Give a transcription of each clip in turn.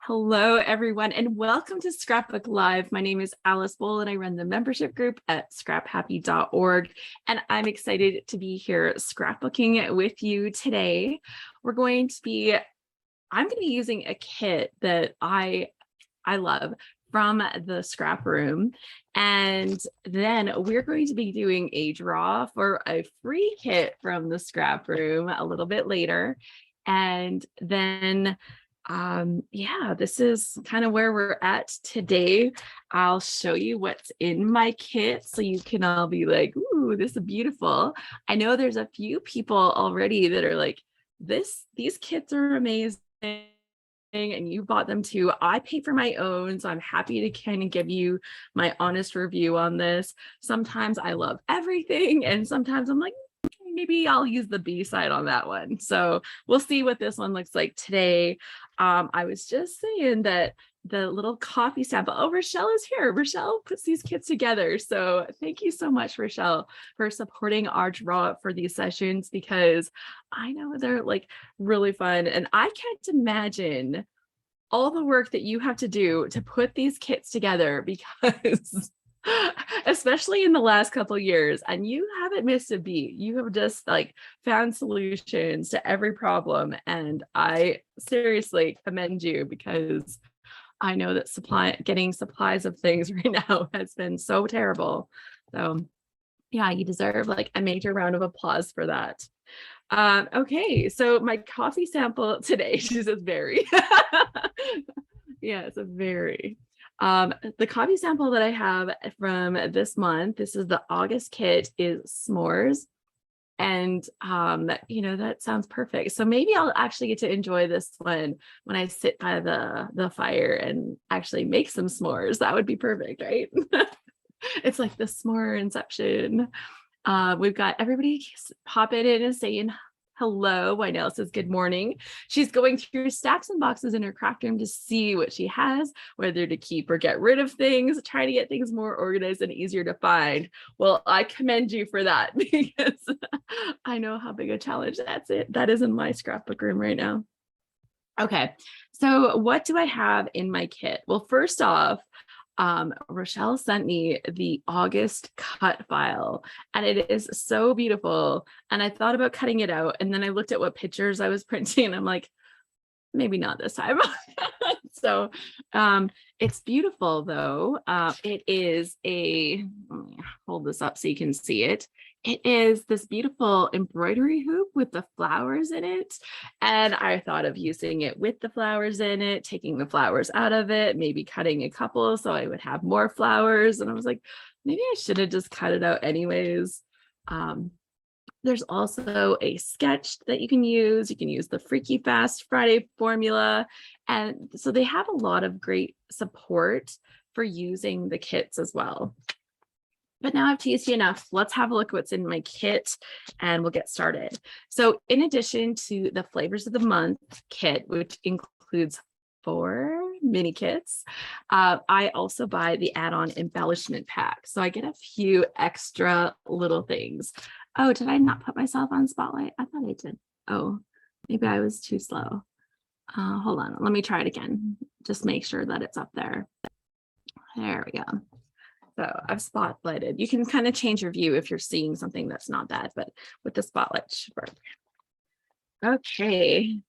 Hello, everyone, and welcome to Scrapbook Live. My name is Alice Bowl, and I run the membership group at scraphappy.org. And I'm excited to be here scrapbooking with you today. I'm going to be using a kit that I love from the ScrapRoom. And then we're going to be doing a draw for a free kit from the ScrapRoom a little bit later. And then this is kind of where we're at today. I'll show you what's in my kit so you can all be like, ooh, this is beautiful. I know there's a few people already that are like, these kits are amazing and you bought them too. I pay for my own, so I'm happy to kind of give you my honest review on this. Sometimes I love everything and sometimes I'm like, maybe I'll use the B side on that one. So we'll see what this one looks like today. I was just saying that the little coffee sample. Oh, Rochelle is here. Rochelle puts these kits together. So thank you so much, Rochelle, for supporting our draw for these sessions, because I know they're like really fun. And I can't imagine all the work that you have to do to put these kits together, because especially in the last couple of years, and you haven't missed a beat. You have just like found solutions to every problem, and I seriously commend you, because I know that getting supplies of things right now has been so terrible. So yeah, you deserve like a major round of applause for that. Okay, so my coffee sample today, she says berry. Yeah, it's a very. The coffee sample that I have from this month, this is the August kit, is s'mores. And that sounds perfect. So maybe I'll actually get to enjoy this one when I sit by the fire and actually make some s'mores. That would be perfect, right? It's like the s'more inception. We've got everybody popping in and saying hello. Wynell says good morning. She's going through stacks and boxes in her craft room to see what she has, whether to keep or get rid of things, trying to get things more organized and easier to find. Well, I commend you for that, because I know how big a challenge that is in my scrapbook room right now. Okay, so what do I have in my kit? Well, first off, Rochelle sent me the August cut file, and it is so beautiful. And I thought about cutting it out, and then I looked at what pictures I was printing, and I'm like, maybe not this time. So it's beautiful though. It is let me hold this up so you can see it. It is this beautiful embroidery hoop with the flowers in it. And I thought of using it with the flowers in it, taking the flowers out of it, maybe cutting a couple so I would have more flowers. And I was like, maybe I should have just cut it out anyways. There's also a sketch that you can use. You can use the Freaky Fast Friday formula. And so they have a lot of great support for using the kits as well. But now I've teased you enough. Let's have a look at what's in my kit and we'll get started. So in addition to the Flavors of the Month kit, which includes 4 mini kits, I also buy the add-on embellishment pack. So I get a few extra little things. Oh, did I not put myself on spotlight? I thought I did. Oh, maybe I was too slow. Hold on, let me try it again. Just make sure that it's up there. There we go. So I've spotlighted. You can kind of change your view if you're seeing something that's not that, but with the spotlight, it should work. Okay.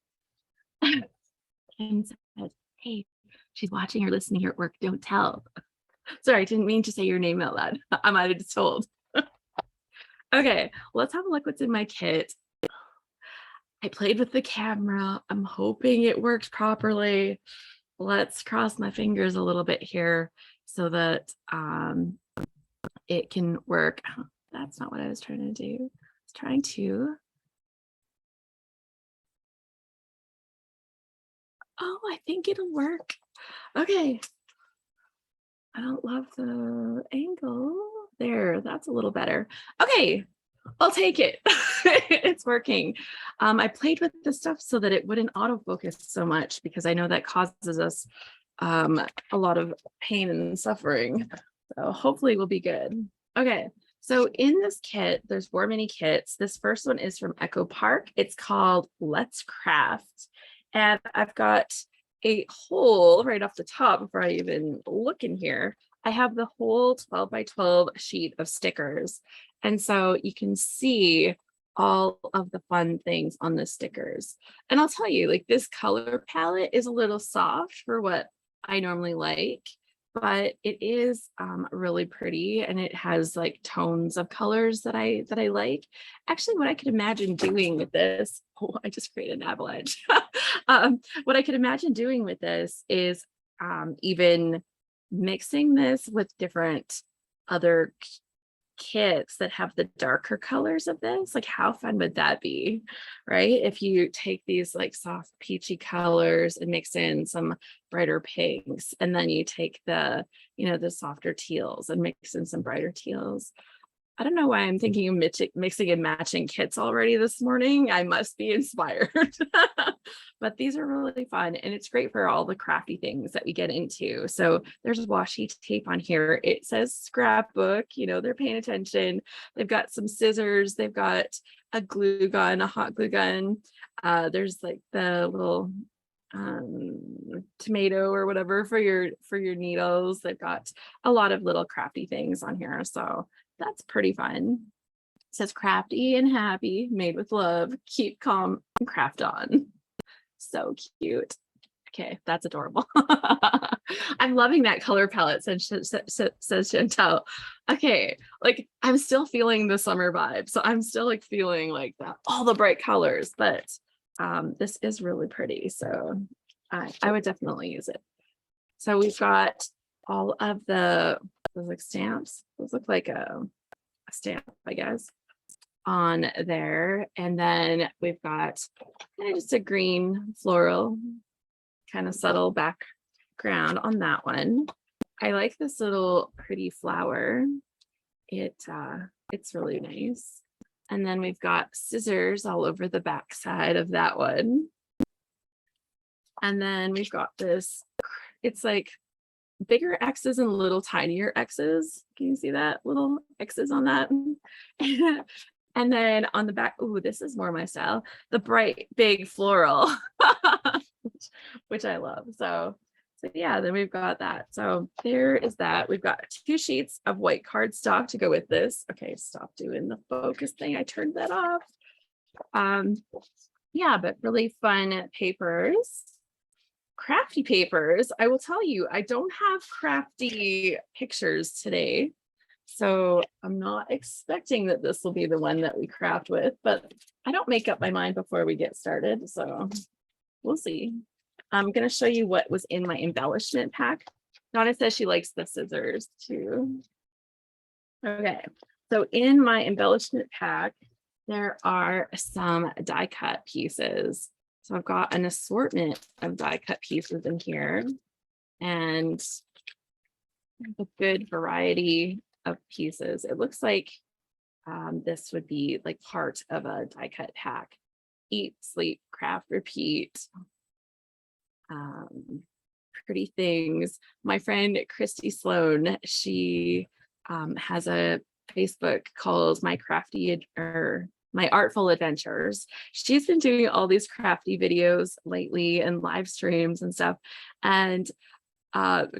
Kim said, hey, she's watching or listening here at work. Don't tell. Sorry, I didn't mean to say your name out loud. I might have just told. Okay, let's have a look what's in my kit. I played with the camera. I'm hoping it works properly. Let's cross my fingers a little bit here so that it can work. That's not what I was trying to do. I was trying to. Oh, I think it'll work. Okay. I don't love the angle. There, that's a little better. Okay, I'll take it. It's working. I played with the stuff so that it wouldn't autofocus so much, because I know that causes us a lot of pain and suffering. So hopefully we'll be good. Okay, so in this kit, there's 4 mini kits. This first one is from Echo Park. It's called Let's Craft. And I've got a whole right off the top before I even look in here. I have the whole 12 by 12 sheet of stickers. And so you can see all of the fun things on the stickers. And I'll tell you, like, this color palette is a little soft for what I normally like, but it is really pretty, and it has like tones of colors that I like. Actually, what I could imagine doing with this, oh, I just created an avalanche. What I could imagine doing with this is even mixing this with different other kits that have the darker colors of this. Like, how fun would that be, right? If you take these like soft peachy colors and mix in some brighter pinks, and then you take the, you know, the softer teals and mix in some brighter teals. I don't know why I'm thinking of mixing and matching kits already this morning. I must be inspired. But these are really fun, and it's great for all the crafty things that we get into. So there's washi tape on here. It says scrapbook, you know, they're paying attention. They've got some scissors. They've got a glue gun, a hot glue gun. There's like the little tomato or whatever for your needles. They've got a lot of little crafty things on here. So that's pretty fun. It says crafty and happy, made with love, keep calm and craft on. So cute. Okay, that's adorable. I'm loving that color palette, says Chantel. Okay, like, I'm still feeling the summer vibe. So I'm still like feeling like that, all the bright colors, but this is really pretty. So I would definitely use it. So we've got all of those like stamps. Those look like a stamp, I guess, on there. And then we've got kind of just a green floral, kind of subtle background on that one. I like this little pretty flower. It's really nice. And then we've got scissors all over the back side of that one. And then we've got this, it's like bigger X's and little tinier X's. Can you see that? Little X's on that. And then on the back, ooh, this is more my style, the bright big floral, which I love. So yeah, then we've got that. So there is that. We've got 2 sheets of white cardstock to go with this. Okay, stop doing the focus thing. I turned that off. Yeah, but really fun papers. Crafty papers. I will tell you, I don't have crafty pictures today. So I'm not expecting that this will be the one that we craft with, but I don't make up my mind before we get started. So we'll see. I'm going to show you what was in my embellishment pack. Donna says she likes the scissors too. Okay, so in my embellishment pack, there are some die cut pieces. So I've got an assortment of die cut pieces in here, and a good variety of pieces. It looks like this would be like part of a die cut pack. Eat, sleep, craft, repeat. Pretty things. My friend Christy Sloan, she has a Facebook called My Artful Adventures. She's been doing all these crafty videos lately and live streams and stuff. And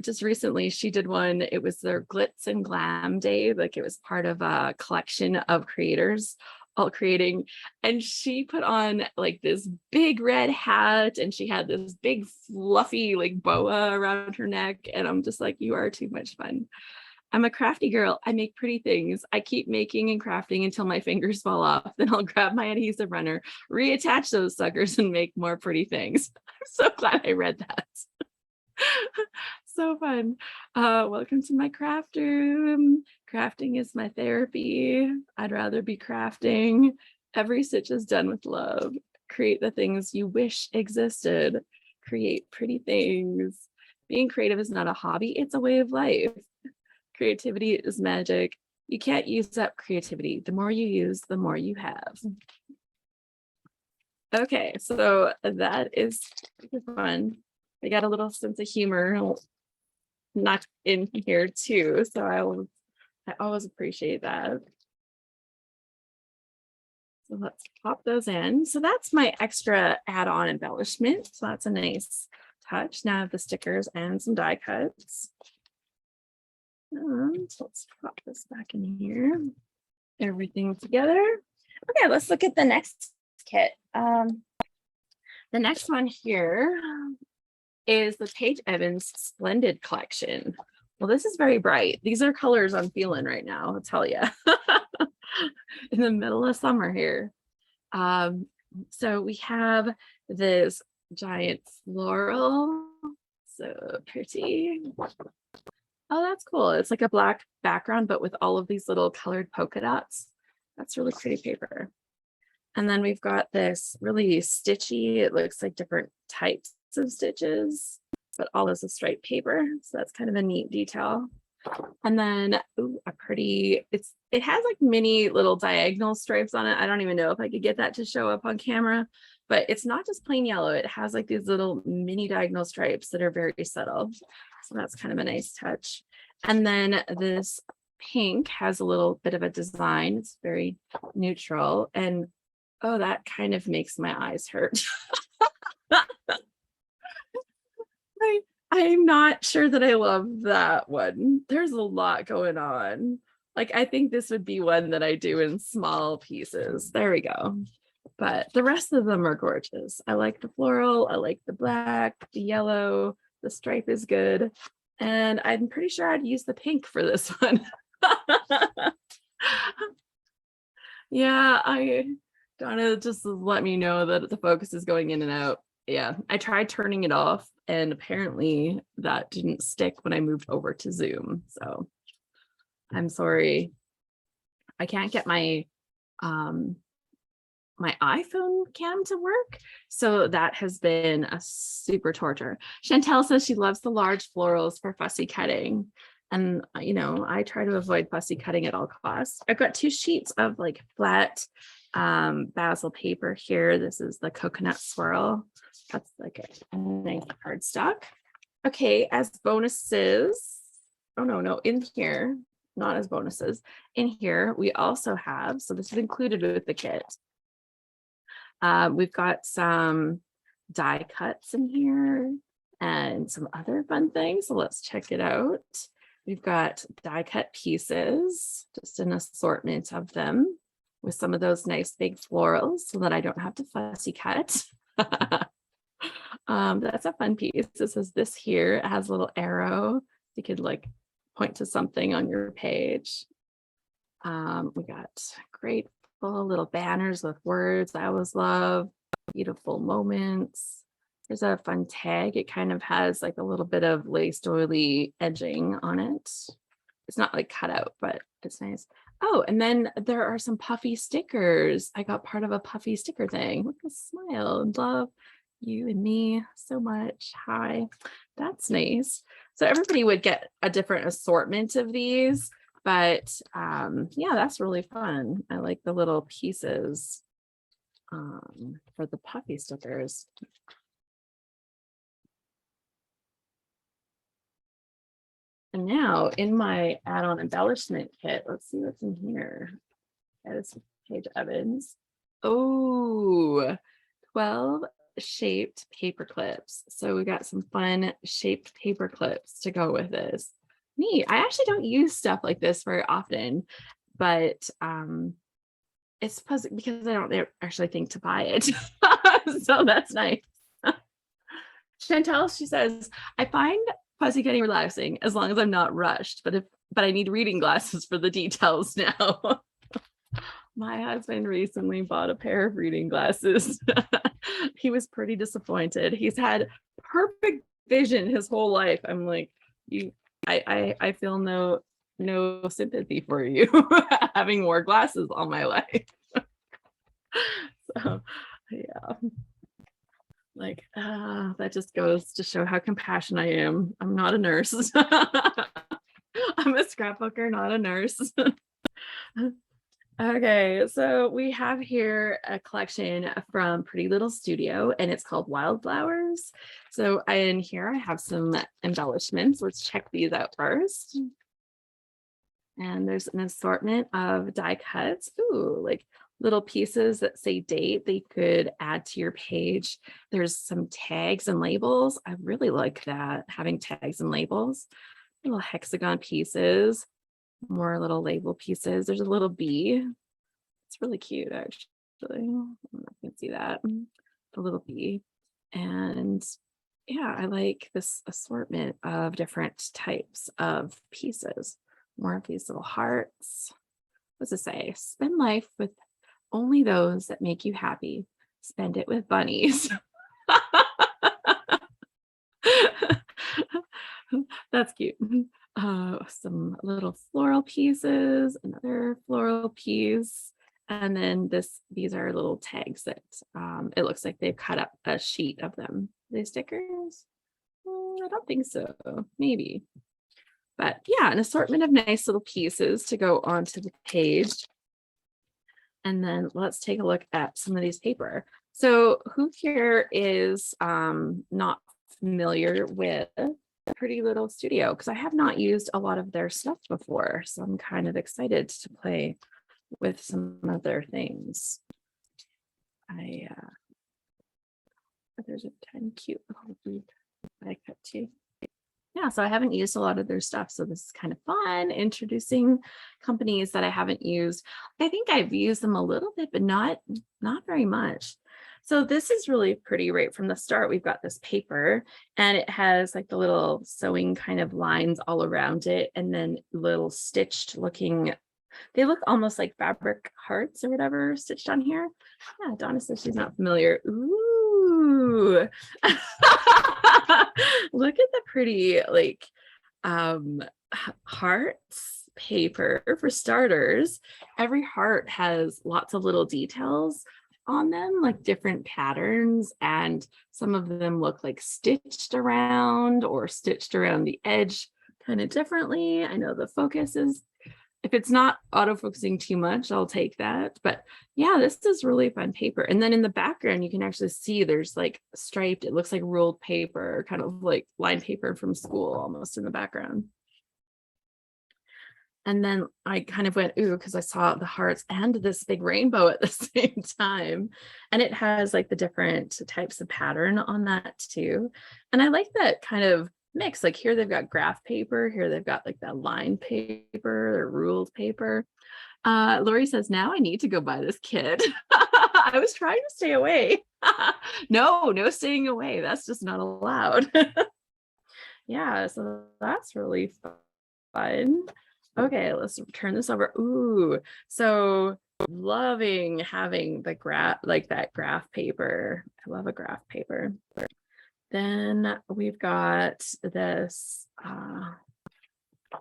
just recently she did one. It was their Glitz and Glam Day. Like, it was part of a collection of creators all creating. And she put on like this big red hat, and she had this big fluffy like boa around her neck. And I'm just like, you are too much fun. I'm a crafty girl. I make pretty things. I keep making and crafting until my fingers fall off. Then I'll grab my adhesive runner, reattach those suckers, and make more pretty things. I'm so glad I read that. So fun. Welcome to my craft room. Crafting is my therapy. I'd rather be crafting. Every stitch is done with love. Create the things you wish existed. Create pretty things. Being creative is not a hobby, it's a way of life. Creativity is magic. You can't use up creativity. The more you use, the more you have. Okay, so that is fun. I got a little sense of humor knocked in here too, so I always appreciate that. So let's pop those in. So that's my extra add-on embellishment. So that's a nice touch. Now I have the stickers and some die cuts. So let's pop this back in here. Everything together. Okay, let's look at the next kit. The next one here is the Paige Evans Splendid collection. Well, this is very bright. These are colors I'm feeling right now, I'll tell you. In the middle of summer here. So we have this giant floral. So pretty. Oh, that's cool. It's like a black background, but with all of these little colored polka dots. That's really pretty paper. And then we've got this really stitchy, it looks like different types of stitches, but all is a striped paper. So that's kind of a neat detail. And then a pretty, it has like mini little diagonal stripes on it. I don't even know if I could get that to show up on camera, but it's not just plain yellow. It has like these little mini diagonal stripes that are very subtle. So that's kind of a nice touch. And then this pink has a little bit of a design. It's very neutral. And oh, that kind of makes my eyes hurt. I'm not sure that I love that one. There's a lot going on. Like, I think this would be one that I do in small pieces. There we go. But the rest of them are gorgeous. I like the floral. I like the black, the yellow, the stripe is good. And I'm pretty sure I'd use the pink for this one. Yeah, Donna just let me know that the focus is going in and out. Yeah, I tried turning it off and apparently that didn't stick when I moved over to Zoom. So I'm sorry. I can't get my my iPhone cam to work. So that has been a super torture. Chantel says she loves the large florals for fussy cutting. And, you know, I try to avoid fussy cutting at all costs. I've got 2 sheets of like flat basil paper here. This is the coconut swirl. That's like a nice cardstock. Okay, as bonuses, oh no, in here, not as bonuses, in here we also have, so this is included with the kit. We've got some die cuts in here and some other fun things. So let's check it out. We've got die cut pieces, just an assortment of them with some of those nice big florals so that I don't have to fussy cut. That's a fun piece. This here, it has a little arrow. You could like point to something on your page. We got great little banners with words I always love, beautiful moments. There's a fun tag. It kind of has like a little bit of lace doily edging on it. It's not like cut out, but it's nice. Oh, and then there are some puffy stickers. I got part of a puffy sticker thing. Look at the smile and love you and me so much. Hi, that's nice. So everybody would get a different assortment of these. But yeah, that's really fun. I like the little pieces for the puffy stickers. And now in my add-on embellishment kit, let's see what's in here. It's Paige Evans. Oh, 12 shaped paper clips. So we got some fun shaped paper clips to go with this. Neat. I actually don't use stuff like this very often, but it's supposed because I don't actually think to buy it. So that's nice. Chantel, she says, I find fussy cutting relaxing as long as I'm not rushed, but I need reading glasses for the details now. My husband recently bought a pair of reading glasses. He was pretty disappointed. He's had perfect vision his whole life. I'm like, I feel no sympathy for you having wore glasses all my life. So yeah, like that just goes to show how compassionate I am. I'm not a nurse. I'm a scrapbooker, not a nurse. Okay, so we have here a collection from Pretty Little Studio, and it's called Wildflowers. So in here I have some embellishments. Let's check these out first. And there's an assortment of die cuts. Ooh, like little pieces that say date that you could add to your page. There's some tags and labels. I really like that, having tags and labels. Little hexagon pieces, more little label pieces. There's a little bee. It's really cute, actually. I don't know if you can see that. The little bee. And yeah, I like this assortment of different types of pieces. More of these little hearts. What's it say? Spend life with only those that make you happy. Spend it with bunnies. That's cute. Some little floral pieces, another floral piece. And then these are little tags that it looks like they've cut up a sheet of them. Are they stickers? I don't think so. Maybe. But yeah, an assortment of nice little pieces to go onto the page. And then let's take a look at some of these paper. So who here is not familiar with Pretty Little Studio? Because I have not used a lot of their stuff before. So I'm kind of excited to play with some of their things. There's a tiny cute little bead I cut too. Yeah, so I haven't used a lot of their stuff. So this is kind of fun, introducing companies that I haven't used. I think I've used them a little bit, but not very much. So this is really pretty right from the start. We've got this paper and it has like the little sewing kind of lines all around it, and then little stitched looking, they look almost like fabric hearts or whatever stitched on here. Yeah, Donna says she's not familiar. Ooh. Look at the pretty like hearts paper for starters. Every heart has lots of little details on them, like different patterns, and some of them look like stitched around or stitched around the edge kind of differently. I know the focus is, if it's not autofocusing too much, I'll take that. But yeah, this is really fun paper. And then in the background, you can actually see there's like striped, it looks like ruled paper, kind of like lined paper from school almost in the background. And then I kind of went, ooh, because I saw the hearts and this big rainbow at the same time. And it has like the different types of pattern on that too. And I like that kind of mix. Like here they've got graph paper, here they've got like that line paper or ruled paper. Lori says, now I need to go buy this kit. I was trying to stay away. No staying away. That's just not allowed. Yeah, so that's really fun. Okay, let's turn this over. Ooh, so loving having the graph, like that graph paper. I love a graph paper. Then we've got this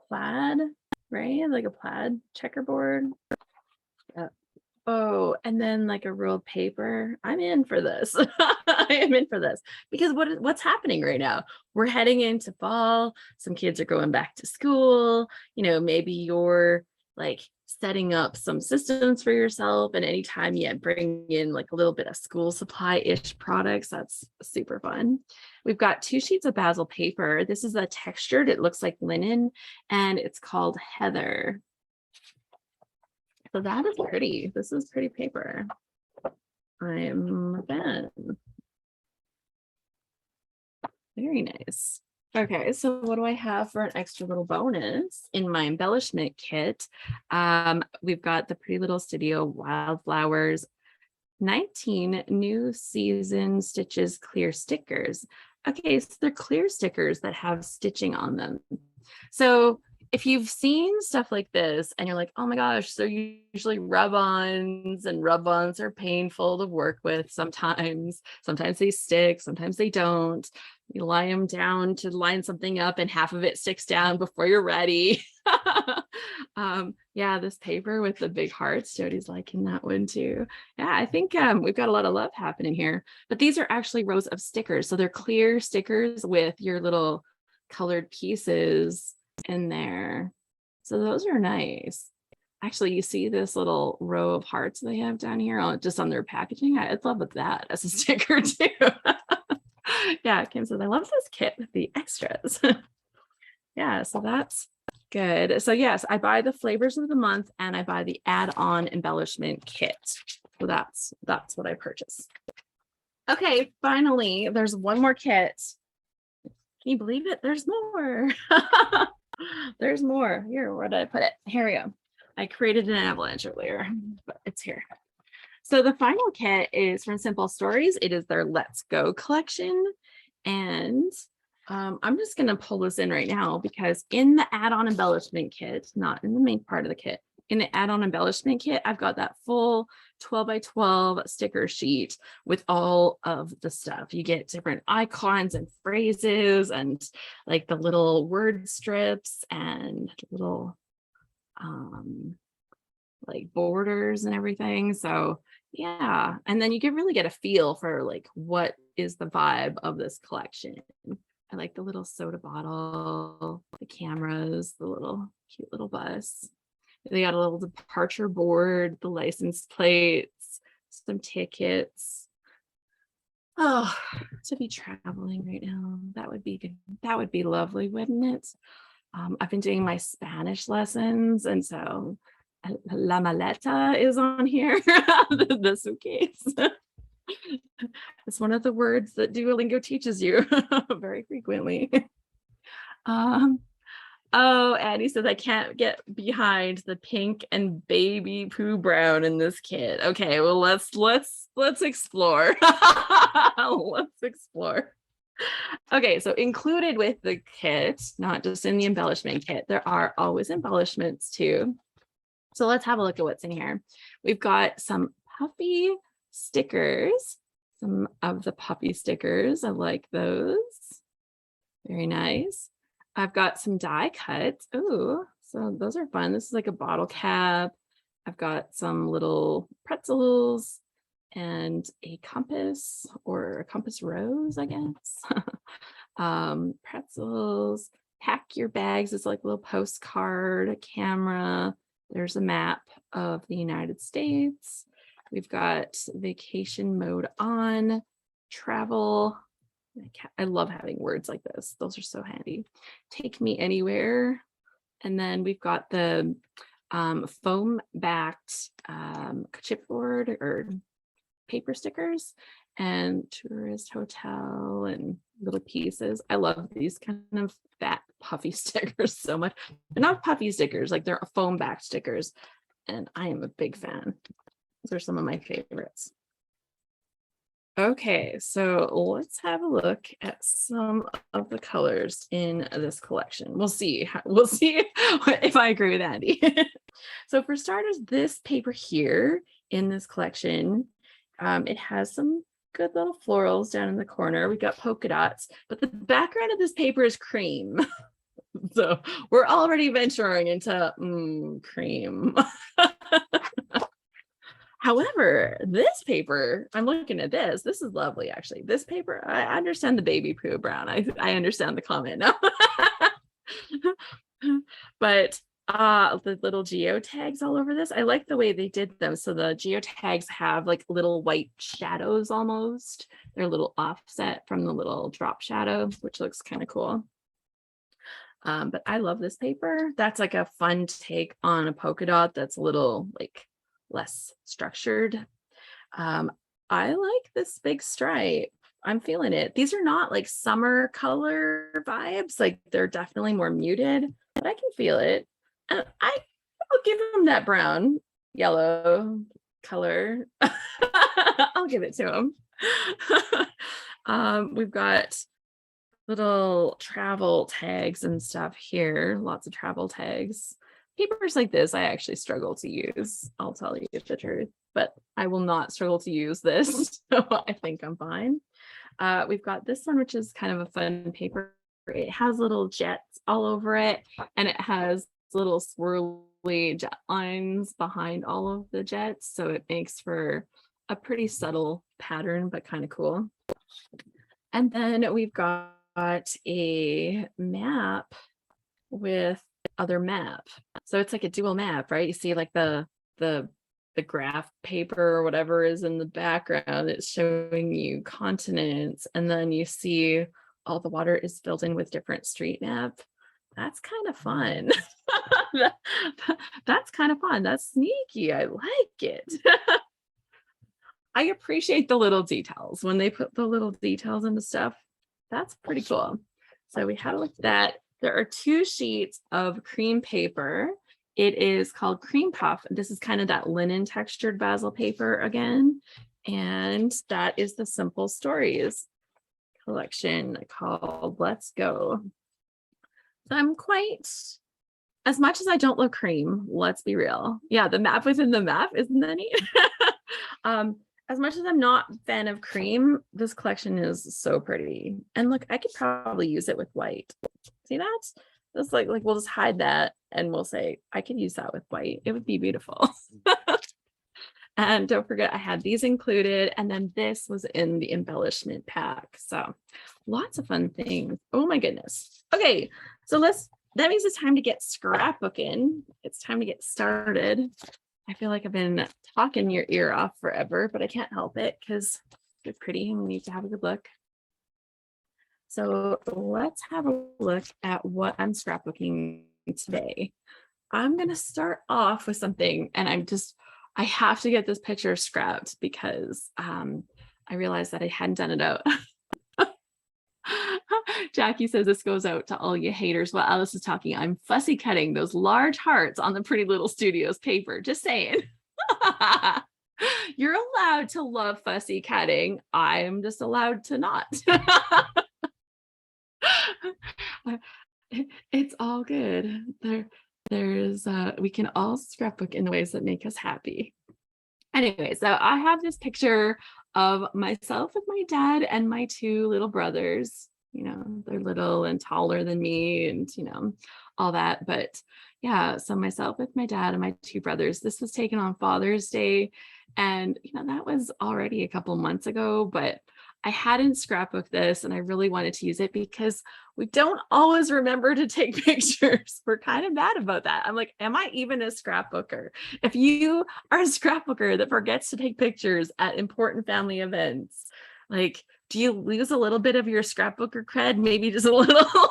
plaid, right? Like a plaid checkerboard. Yeah. Oh, and then like a ruled paper. I'm in for this. I am in for this because what's happening right now? We're heading into fall. Some kids are going back to school. You know, maybe you're like setting up some systems for yourself, and anytime you bring in like a little bit of school supply-ish products, that's super fun. We've got 2 sheets of basil paper. This is a textured, it looks like linen, and it's called Heather. So that is pretty. This is pretty paper. I'm a fan. Very nice. Okay, so what do I have for an extra little bonus in my embellishment kit? We've got the Pretty Little Studio Wildflowers 19 New Season Stitches Clear Stickers. Okay, so they're clear stickers that have stitching on them. So if you've seen stuff like this and you're like, oh my gosh, they're usually rub-ons, and rub-ons are painful to work with sometimes. Sometimes they stick, sometimes they don't. You lie them down to line something up and half of it sticks down before you're ready. Yeah, this paper with the big hearts, Jody's liking that one too. Yeah, I think we've got a lot of love happening here. But these are actually rows of stickers. So they're clear stickers with your little colored pieces in there. So those are nice. Actually, you see this little row of hearts they have down here just on their packaging. I'd love that as a sticker too. Yeah, Kim says, I love this kit with the extras. Yeah, so that's Good. So yes, I buy the flavors of the month and I buy the add-on embellishment kit. So that's what I purchase. Okay, finally, there's one more kit. Can you believe it? There's more. There's more. Here, where did I put it? Here we go. I created an avalanche earlier, but it's here. So the final kit is from Simple Stories. It is their Let's Go collection. And I'm just going to pull this in right now because in the add-on embellishment kit, not in the main part of the kit, in the add-on embellishment kit, I've got that full 12 by 12 sticker sheet with all of the stuff. You get different icons and phrases and like the little word strips and little like borders and everything. So yeah, and then you can really get a feel for like what is the vibe of this collection. I like the little soda bottle, the cameras, the little cute little bus. They got a little departure board, the license plates, some tickets. Oh, to be traveling right now, that would be good. That would be lovely, wouldn't it? I've been doing my Spanish lessons, and so la maleta is on here, the suitcase. It's one of the words that Duolingo teaches you very frequently. Oh, Addie says I can't get behind the pink and baby poo brown in this kit. Okay, well let's explore. Let's explore. Okay, so included with the kit, not just in the embellishment kit, there are always embellishments too. So let's have a look at what's in here. We've got some puffy stickers, some of the puffy stickers. I like those. Very nice. I've got some die cuts. Oh, so those are fun. This is like a bottle cap. I've got some little pretzels and a compass or a compass rose, I guess. Pretzels, pack your bags. It's like a little postcard, a camera. There's a map of the United States. We've got vacation mode on, travel. I love having words like this. Those are so handy. Take me anywhere. And then we've got the foam backed chipboard or paper stickers and tourist hotel and little pieces. I love these kind of fat puffy stickers so much. They're not puffy stickers, like they're foam backed stickers. And I am a big fan. Those are some of my favorites. Okay, so let's have a look at some of the colors in this collection. We'll see if I agree with Andy. So for starters, this paper here in this collection, it has some good little florals down in the corner. We got polka dots, but the background of this paper is cream. So we're already venturing into cream. However, this paper, I'm looking at this. This is lovely, actually. This paper, I understand the baby poo brown. I understand the comment now. But the little geotags all over this, I like the way they did them. So the geotags have like little white shadows almost. They're a little offset from the little drop shadow, which looks kind of cool. But I love this paper. That's like a fun take on a polka dot that's a little like less structured. I like this big stripe. I'm feeling it. These are not like summer color vibes. Like they're definitely more muted, but I can feel it. And I'll give them that brown, yellow color. I'll give it to them. We've got little travel tags and stuff here. Lots of travel tags. Papers like this, I actually struggle to use. I'll tell you the truth, but I will not struggle to use this. So I think I'm fine. We've got this one, which is kind of a fun paper. It has little jets all over it, and it has little swirly jet lines behind all of the jets. So it makes for a pretty subtle pattern, but kind of cool. And then we've got a map with other map. So it's like a dual map, right? You see like the graph paper or whatever is in the background. It's showing you continents, and then you see all the water is filled in with different street map That's kind of fun. That- That's kind of fun. That's sneaky. I like it. I appreciate the little details when they put the little details into stuff. That's pretty cool. So we had a look at that. There are 2 sheets of cream paper. It is called Cream Puff. This is kind of that linen textured basil paper again. And that is the Simple Stories collection called Let's Go. So I'm quite, as much as I don't love cream, let's be real. Yeah, the map within the map, isn't that neat? As much as I'm not a fan of cream, this collection is so pretty. And look, I could probably use it with white. See that? It's like we'll just hide that and we'll say, I could use that with white. It would be beautiful. And don't forget, I had these included. And then this was in the embellishment pack. So lots of fun things. Oh my goodness. Okay, so that means it's time to get scrapbooking. It's time to get started. I feel like I've been talking your ear off forever, but I can't help it because it's pretty and we need to have a good look. So let's have a look at what I'm scrapbooking today. I'm going to start off with something, and I have to get this picture scrapped because I realized that I hadn't done it out. Jackie says this goes out to all you haters while Alice is talking. I'm fussy cutting those large hearts on the Pretty Little Studios paper. Just saying. You're allowed to love fussy cutting. I'm just allowed to not. It's all good. There's we can all scrapbook in the ways that make us happy. Anyway, so I have this picture of myself with my dad and my 2 little brothers. You know, they're little and taller than me and, you know, all that. But yeah, so myself with my dad and my 2 brothers, this was taken on Father's Day. And, you know, that was already a couple months ago, but I hadn't scrapbooked this and I really wanted to use it because we don't always remember to take pictures. We're kind of bad about that. I'm like, am I even a scrapbooker? If you are a scrapbooker that forgets to take pictures at important family events, like, do you lose a little bit of your scrapbooker cred? Maybe just a little.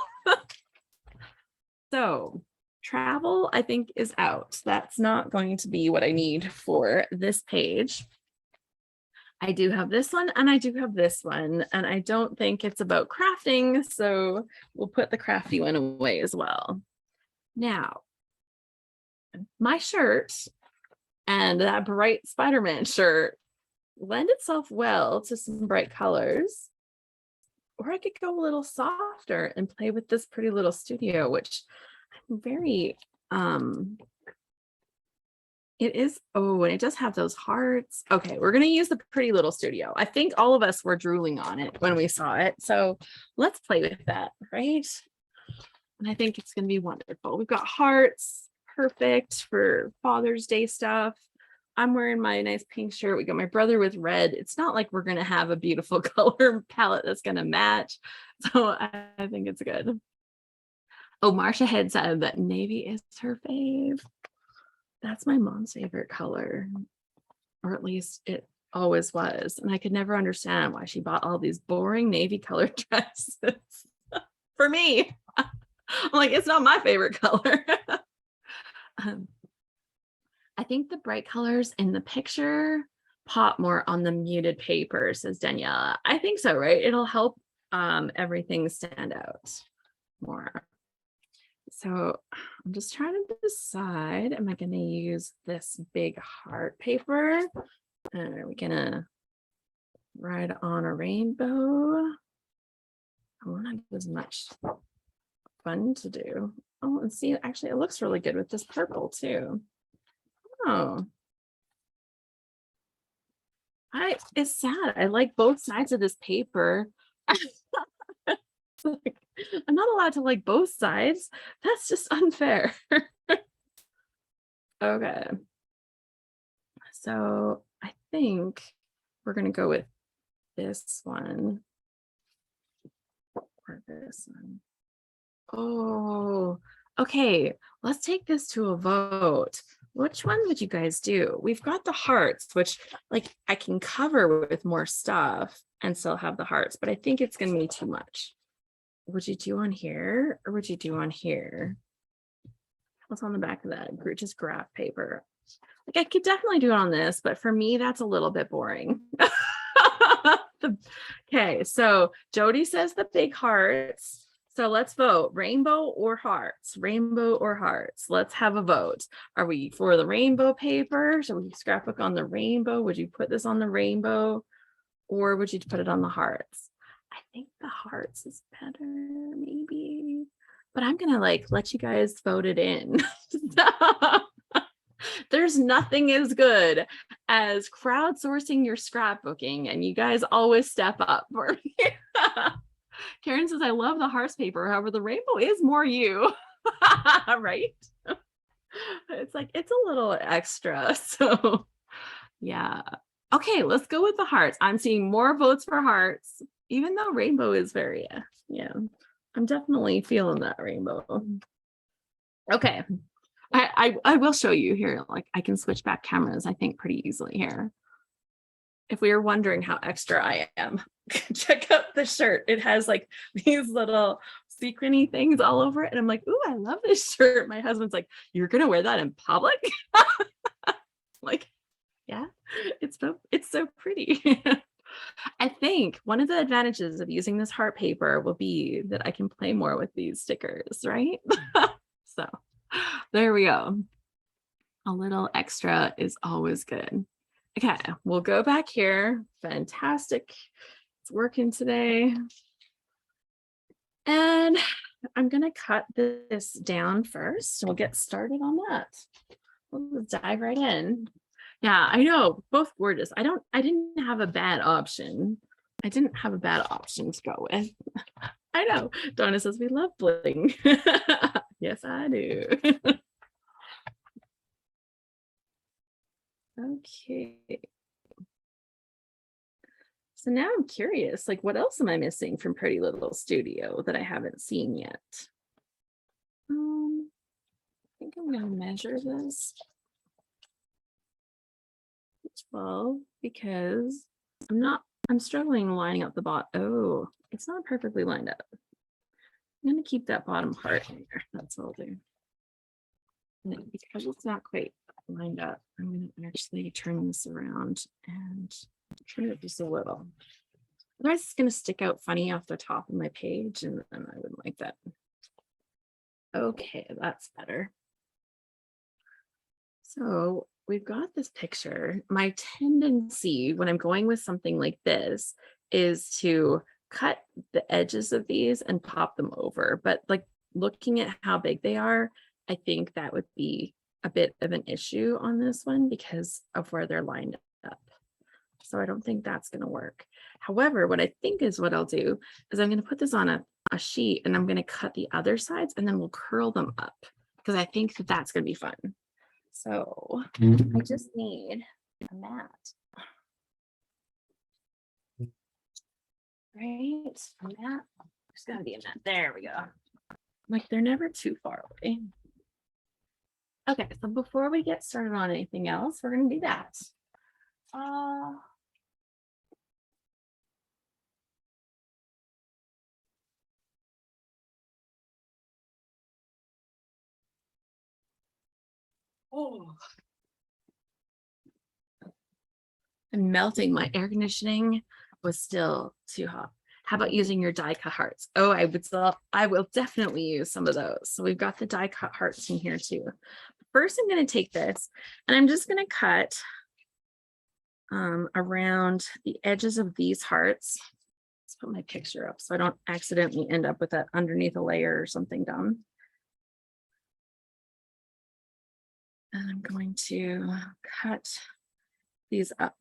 So travel, I think, is out. That's not going to be what I need for this page. I do have this one and I do have this one, and I don't think it's about crafting, so we'll put the crafty one away as well. Now, my shirt and that bright Spider-Man shirt lend itself well to some bright colors, or I could go a little softer and play with this Pretty Little Studio, which I'm very it is, oh, and it does have those hearts. Okay, we're going to use the Pretty Little Studio. I think all of us were drooling on it when we saw it. So let's play with that, right? And I think it's going to be wonderful. We've got hearts, perfect for Father's Day stuff. I'm wearing my nice pink shirt. We got my brother with red. It's not like we're going to have a beautiful color palette that's going to match. So I think it's good. Oh, Marsha had said that navy is her fave. That's my mom's favorite color, or at least it always was. And I could never understand why she bought all these boring navy colored dresses for me. I'm like, it's not my favorite color. I think the bright colors in the picture pop more on the muted paper, says Daniela. I think so, right? It'll help everything stand out more. So I'm just trying to decide, am I going to use this big heart paper? Are we going to write on a rainbow? I want to have as much fun to do. Oh, and see, actually, it looks really good with this purple too. Oh. It's sad. I like both sides of this paper. I'm not allowed to like both sides. That's just unfair. Okay. So I think we're going to go with this one. Or this one. Oh, okay. Let's take this to a vote. Which one would you guys do? We've got the hearts, which like I can cover with more stuff and still have the hearts, but I think it's going to be too much. would you do on here or would you do on here? What's on the back of that? Just graph paper. Like I could definitely do it on this, but for me, that's a little bit boring. Okay, so Jody says the big hearts. So let's vote, rainbow or hearts, rainbow or hearts. Let's have a vote. Are we for the rainbow paper? Should we scrapbook on the rainbow? Would you put this on the rainbow or would you put it on the hearts? I think the hearts is better, maybe, but I'm gonna like let you guys vote it in. There's nothing as good as crowdsourcing your scrapbooking, and you guys always step up for me. Karen says, I love the hearts paper. However, the rainbow is more you, right? It's like, it's a little extra. So yeah. Okay, let's go with the hearts. I'm seeing more votes for hearts, even though rainbow is very, yeah, I'm definitely feeling that rainbow. Okay. I will show you here. Like I can switch back cameras, I think, pretty easily here. If we were wondering how extra I am, check out the shirt. It has like these little sequiny things all over it. And I'm like, ooh, I love this shirt. My husband's like, you're gonna wear that in public? Like, yeah, it's so pretty. I think one of the advantages of using this heart paper will be that I can play more with these stickers, right? So there we go. A little extra is always good. Okay, we'll go back here. Fantastic. It's working today. And I'm going to cut this down first. We'll get started on that. We'll dive right in. Yeah, I know, both gorgeous. I didn't have a bad option. I didn't have a bad option to go with. I know. Donna says we love bling. Yes, I do. Okay. So now I'm curious, like, what else am I missing from Pretty Little Studio that I haven't seen yet? I think I'm going to measure this 12 because I'm struggling lining up the bottom. Oh, it's not perfectly lined up. I'm going to keep that bottom part in there. That's what I'll do. And then because it's not quite lined up, I'm going to actually turn this around and trim it just a little. Otherwise, it's going to stick out funny off the top of my page, and I wouldn't like that. Okay, that's better. So we've got this picture. My tendency when I'm going with something like this is to cut the edges of these and pop them over. But like looking at how big they are, I think that would be a bit of an issue on this one because of where they're lined up. So I don't think that's going to work. However, what I think is what I'll do is I'm going to put this on a sheet and I'm going to cut the other sides and then we'll curl them up because I think that that's going to be fun. So I just need a mat. Right? A mat. There's got to be a mat. There we go. Like they're never too far away. Okay, so before we get started on anything else, we're going to do that. Oh, I'm melting. My air conditioning was still too hot. How about using your die cut hearts? Oh, I will definitely use some of those. So we've got the die cut hearts in here too. First, I'm going to take this and I'm just going to cut around the edges of these hearts. Let's put my picture up so I don't accidentally end up with that underneath a layer or something done. And I'm going to cut these up.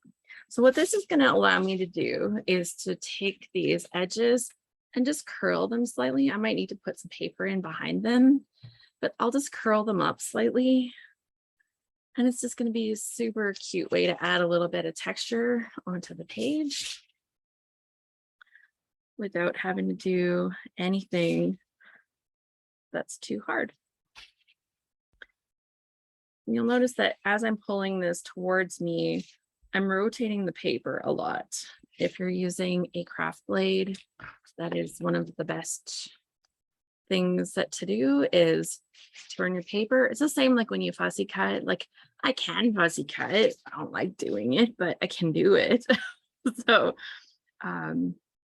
So what this is going to allow me to do is to take these edges and just curl them slightly. I might need to put some paper in behind them, but I'll just curl them up slightly. And it's just going to be a super cute way to add a little bit of texture onto the page without having to do anything that's too hard. And you'll notice that as I'm pulling this towards me, I'm rotating the paper a lot. If you're using a craft blade, that is one of the best things that to do is turn your paper. It's the same like when you fussy cut. Like I can fussy cut. I don't like doing it, but I can do it. So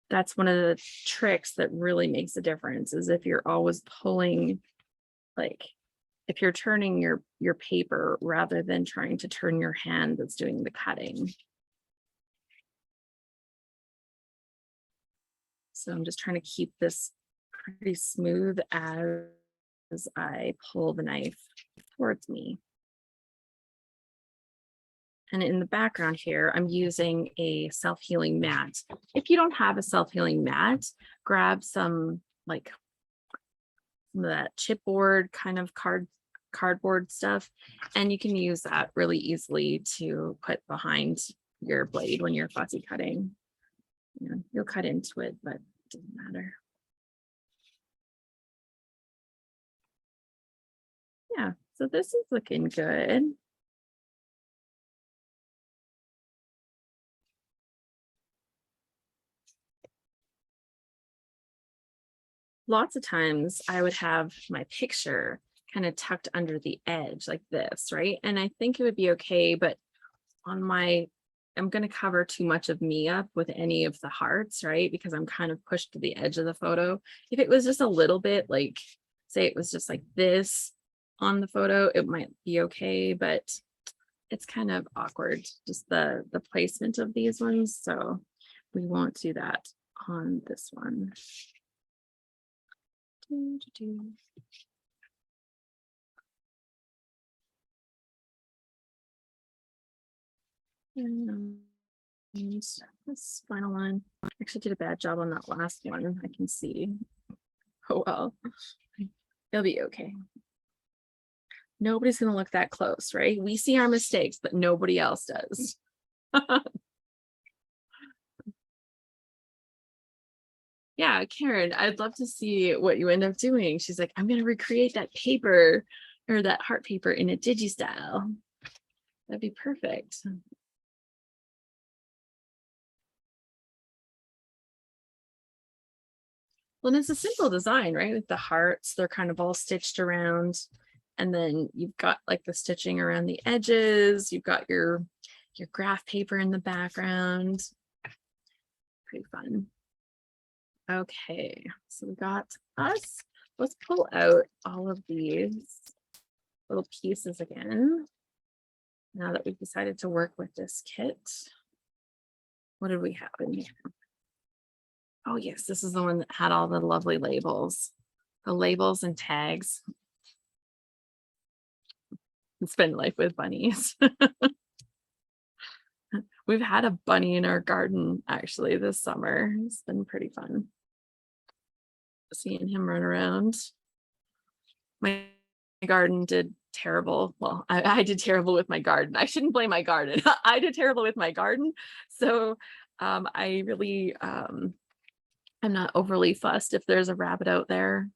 that's one of the tricks that really makes a difference, is if you're always pulling, like if you're turning your paper rather than trying to turn your hand that's doing the cutting. So I'm just trying to keep this pretty smooth as I pull the knife towards me. And in the background here, I'm using a self-healing mat. If you don't have a self-healing mat, grab some like some of that chipboard kind of cardboard stuff, and you can use that really easily to put behind your blade when you're fussy cutting. You know, you'll cut into it, but it doesn't matter. Yeah, so this is looking good. Lots of times I would have my picture kind of tucked under the edge like this, right? And I think it would be okay, but on my, I'm going to cover too much of me up with any of the hearts, right? Because I'm kind of pushed to the edge of the photo. If it was just a little bit, like say it was just like this on the photo, it might be okay, but it's kind of awkward, just the placement of these ones. So we won't do that on this one. And this final one, I actually did a bad job on that last one. I can see. Oh well, it'll be okay. Nobody's gonna look that close, right? We see our mistakes, but nobody else does. Yeah, Karen, I'd love to see what you end up doing. She's like, I'm gonna recreate that paper or that heart paper in a digi style. That'd be perfect. Well, and it's a simple design, right? With the hearts, they're kind of all stitched around. And then you've got like the stitching around the edges. You've got your graph paper in the background. Pretty fun. Okay, so we got us. Let's pull out all of these little pieces again. Now that we've decided to work with this kit. What did we have in here? Oh yes, this is the one that had all the lovely labels. The labels and tags. Spend life with bunnies. We've had a bunny in our garden actually this summer. It's been pretty fun seeing him run around. My garden did terrible. Well, I did terrible with my garden. I shouldn't blame my garden. I did terrible with my garden. So I really I'm not overly fussed if there's a rabbit out there.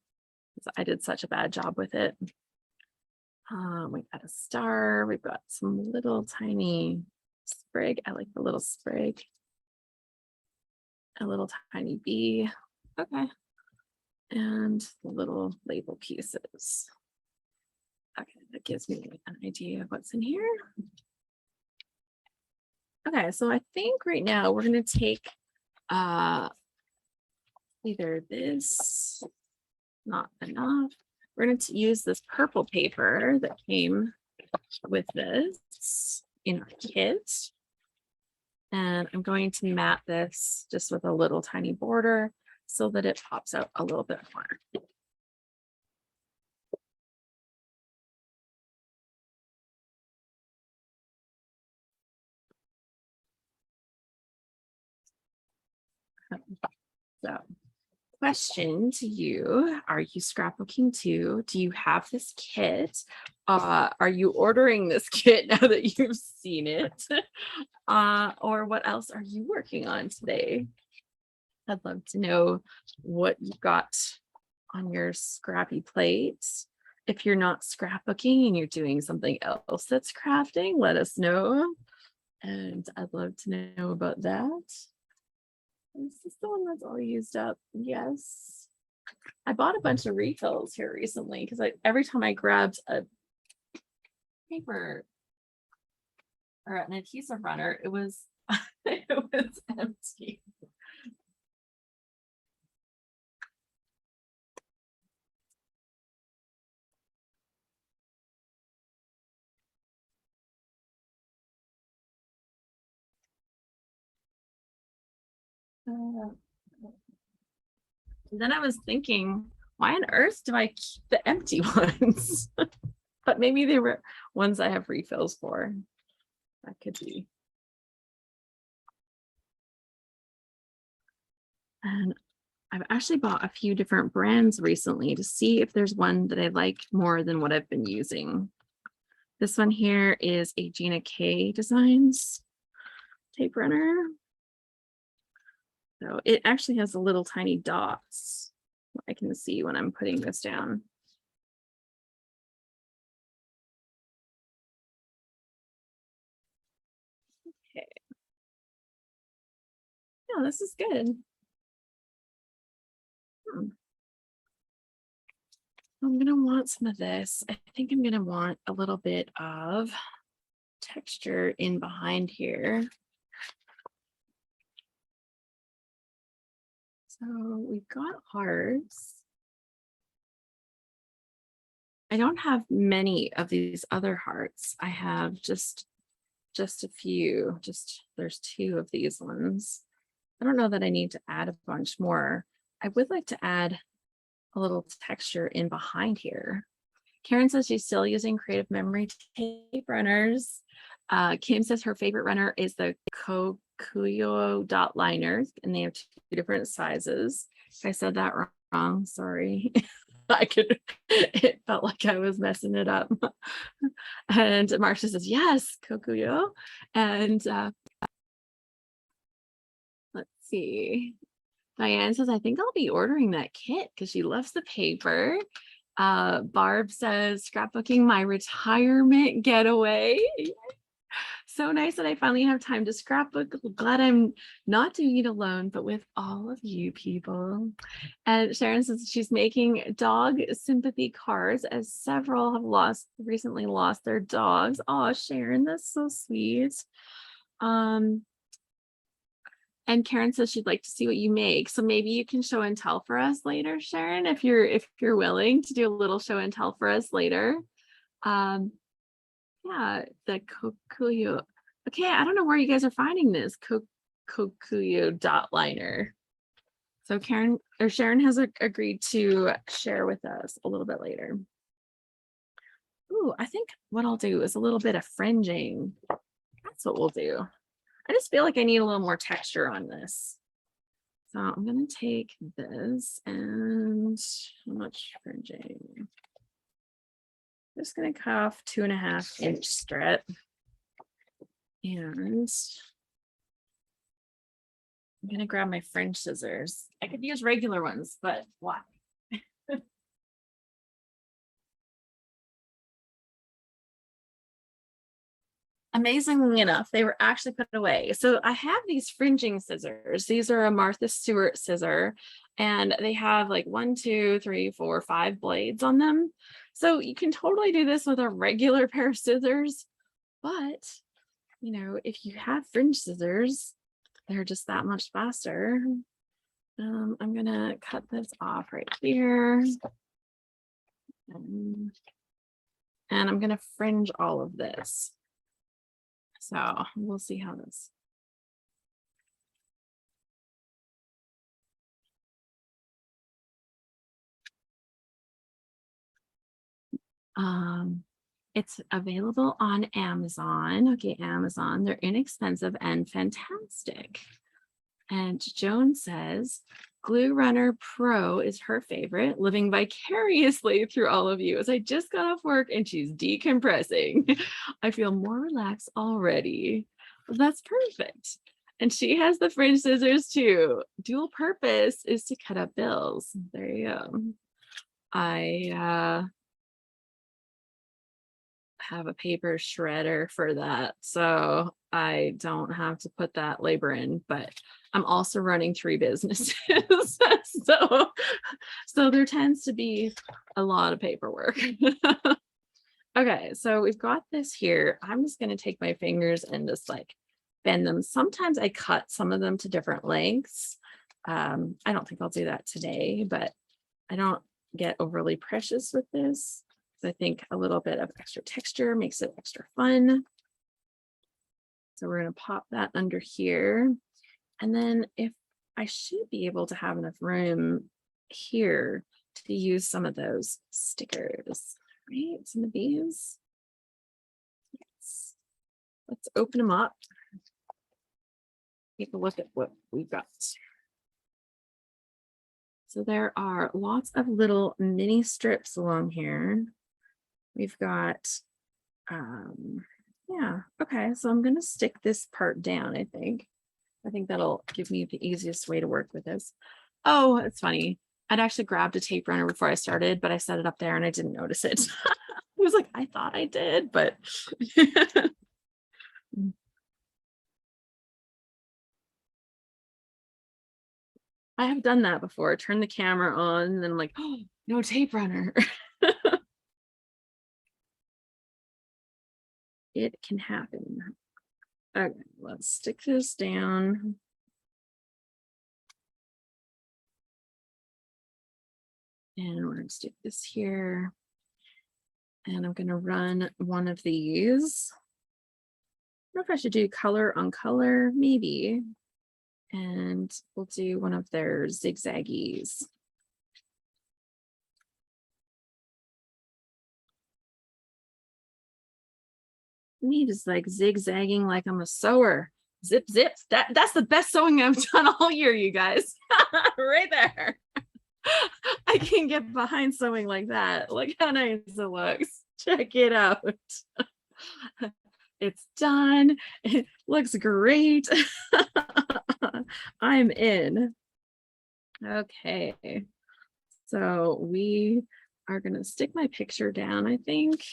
I did such a bad job with it. We've got a star. We've got some little tiny sprig. I like the little sprig. A little tiny bee. Okay. And the little label pieces. Okay, that gives me an idea of what's in here. Okay, so I think right now we're going to take either this, not enough. We're going to use this purple paper that came with this in our kit. And I'm going to mat this just with a little tiny border so that it pops out a little bit more. So, question to you, are you scrapbooking too? Do you have this kit? Are you ordering this kit now that you've seen it? Or what else are you working on today? I'd love to know what you've got on your scrappy plate. If you're not scrapbooking and you're doing something else that's crafting, let us know. And I'd love to know about that. Is this the one that's all used up? Yes. I bought a bunch of refills here recently because every time I grabbed a paper or an adhesive runner, it was it was empty. Then I was thinking, why on earth do I keep the empty ones? But maybe they were ones I have refills for. That could be. And I've actually bought a few different brands recently to see if there's one that I like more than what I've been using. This one here is a Gina K Designs tape runner. So it actually has a little tiny dots. I can see when I'm putting this down. Okay. Yeah, this is good. I'm gonna want some of this. I think I'm gonna want a little bit of texture in behind here. So we've got hearts. I don't have many of these other hearts. I have just a few. There's 2 of these ones. I don't know that I need to add a bunch more. I would like to add a little texture in behind here. Karen says she's still using Creative Memory tape runners. Kim says her favorite runner is the Kokuyo dot liners, and they have 2 different sizes. If I said that wrong, sorry. It felt like I was messing it up. And Marcia says, yes, Kokuyo. And let's see. Diane says, I think I'll be ordering that kit because she loves the paper. Barb says, scrapbooking my retirement getaway. So nice that I finally have time to scrapbook. Glad I'm not doing it alone, but with all of you people. And Sharon says she's making dog sympathy cards as several have recently lost their dogs. Oh, Sharon, that's so sweet. And Karen says she'd like to see what you make. So maybe you can show and tell for us later, Sharon, if you're willing to do a little show and tell for us later. Yeah, the Kokuyo. Okay, I don't know where you guys are finding this Kokuyo dot liner. So Karen or Sharon has agreed to share with us a little bit later. Ooh, I think what I'll do is a little bit of fringing. That's what we'll do. I just feel like I need a little more texture on this. So I'm going to take this and how much fringing? Just going to cut off 2.5 inch strip. And I'm going to grab my fringe scissors. I could use regular ones, but why? Amazingly enough, they were actually put away. So I have these fringing scissors. These are a Martha Stewart scissor, and they have like 1, 2, 3, 4, 5 blades on them. So you can totally do this with a regular pair of scissors, but you know, if you have fringe scissors, they're just that much faster. I'm gonna cut this off right here. And I'm gonna fringe all of this. So we'll see how this. It's available on Amazon. Okay, Amazon, they're inexpensive and fantastic. And Joan says, Glue Runner Pro is her favorite, living vicariously through all of you as I just got off work and she's decompressing. I feel more relaxed already. Well, that's perfect. And she has the fringe scissors too. Dual purpose is to cut up bills. There you go. I have a paper shredder for that, so I don't have to put that labor in, but I'm also running 3 businesses. so So there tends to be a lot of paperwork. Okay, so we've got this here. I'm just going to take my fingers and just like bend them. Sometimes I cut some of them to different lengths. I don't think I'll do that today, but I don't get overly precious with this. I think a little bit of extra texture makes it extra fun. So we're going to pop that under here. And then if I should be able to have enough room here to use some of those stickers, right? Some of these. Yes. Let's open them up. Take a look at what we've got. So there are lots of little mini strips along here. We've got, yeah, okay. So I'm going to stick this part down, I think. I think that'll give me the easiest way to work with this. Oh, it's funny. I'd actually grabbed a tape runner before I started, but I set it up there and I didn't notice it. I was like, I thought I did, but I have done that before. Turn the camera on and then I'm like, oh, no tape runner. It can happen. Okay, let's stick this down. And we're going to stick this here. And I'm going to run one of these. I don't know if I should do color on color, maybe. And we'll do one of their zigzaggies. Me just like zigzagging like I'm a sewer. Zip, zip. That's the best sewing I've done all year, you guys. Right there. I can get behind sewing like that. Look how nice it looks. Check it out. It's done. It looks great. I'm in. Okay. So we are going to stick my picture down, I think.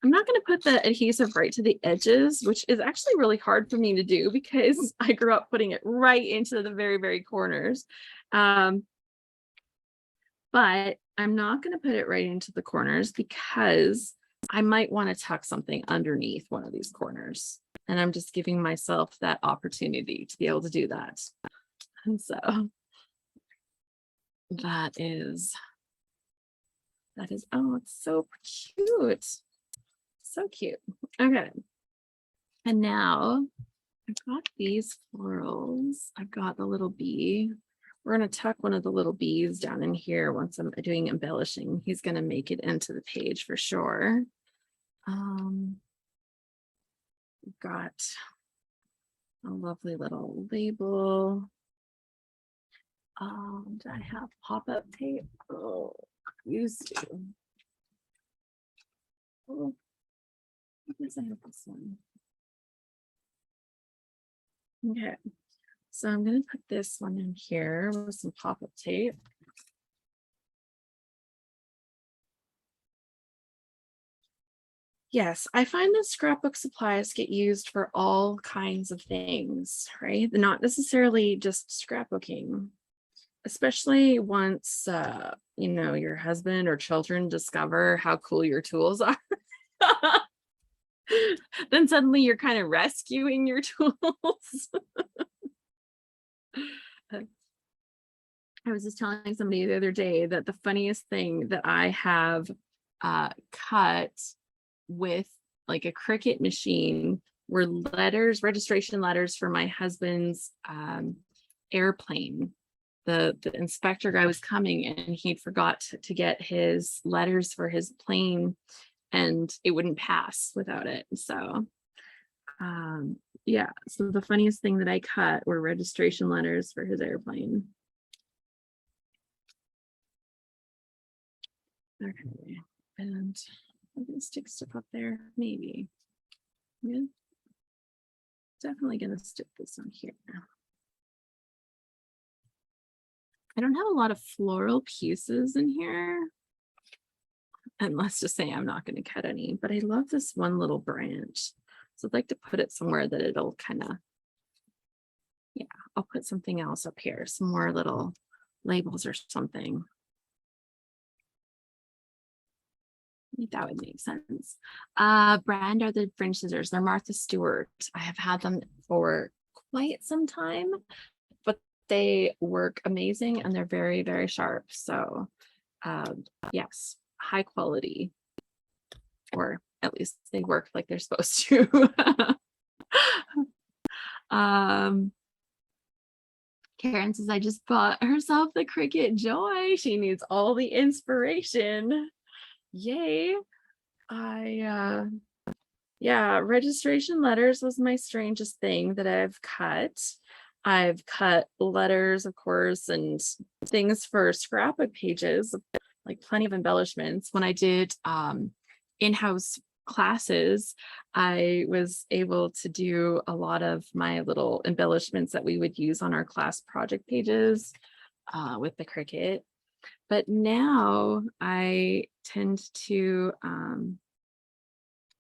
I'm not going to put the adhesive right to the edges, which is actually really hard for me to do because I grew up putting it right into the very, very corners. But I'm not going to put it right into the corners because I might want to tuck something underneath one of these corners. And I'm just giving myself that opportunity to be able to do that. And so that is, oh, it's so cute. So cute. Okay. And now I've got these florals. I've got the little bee. We're going to tuck one of the little bees down in here once I'm doing embellishing. He's going to make it into the page for sure. We've got a lovely little label. Do I have pop-up tape? Oh, used to. Oh, I guess I have this one. Okay, so I'm going to put this one in here with some pop-up tape. Yes, I find that scrapbook supplies get used for all kinds of things, right? Not necessarily just scrapbooking, especially once, you know, your husband or children discover how cool your tools are. Then suddenly you're kind of rescuing your tools. I was just telling somebody the other day that the funniest thing that I have cut with like a Cricut machine were letters, registration letters for my husband's airplane. The inspector guy was coming and he forgot to get his letters for his plane and it wouldn't pass without it. So yeah, so the funniest thing that I cut were registration letters for his airplane. Okay, and I'm gonna stick stuff up there, maybe. Yeah, definitely gonna stick this on here. I don't have a lot of floral pieces in here. And let's just say I'm not going to cut any, but I love this one little branch. So I'd like to put it somewhere that it'll kind of, yeah, I'll put something else up here, some more little labels or something. think that would make sense. Brand are the fringe scissors. They're Martha Stewart. I have had them for quite some time, but they work amazing and they're very, very sharp. So yes, high quality, or at least they work like they're supposed to. Karen says, I just bought herself the Cricut Joy. She needs all the inspiration. Yay. Yeah, registration letters was my strangest thing that I've cut. I've cut letters, of course, and things for scrapbook pages, like plenty of embellishments. When I did in-house classes, I was able to do a lot of my little embellishments that we would use on our class project pages with the Cricut. But now I tend to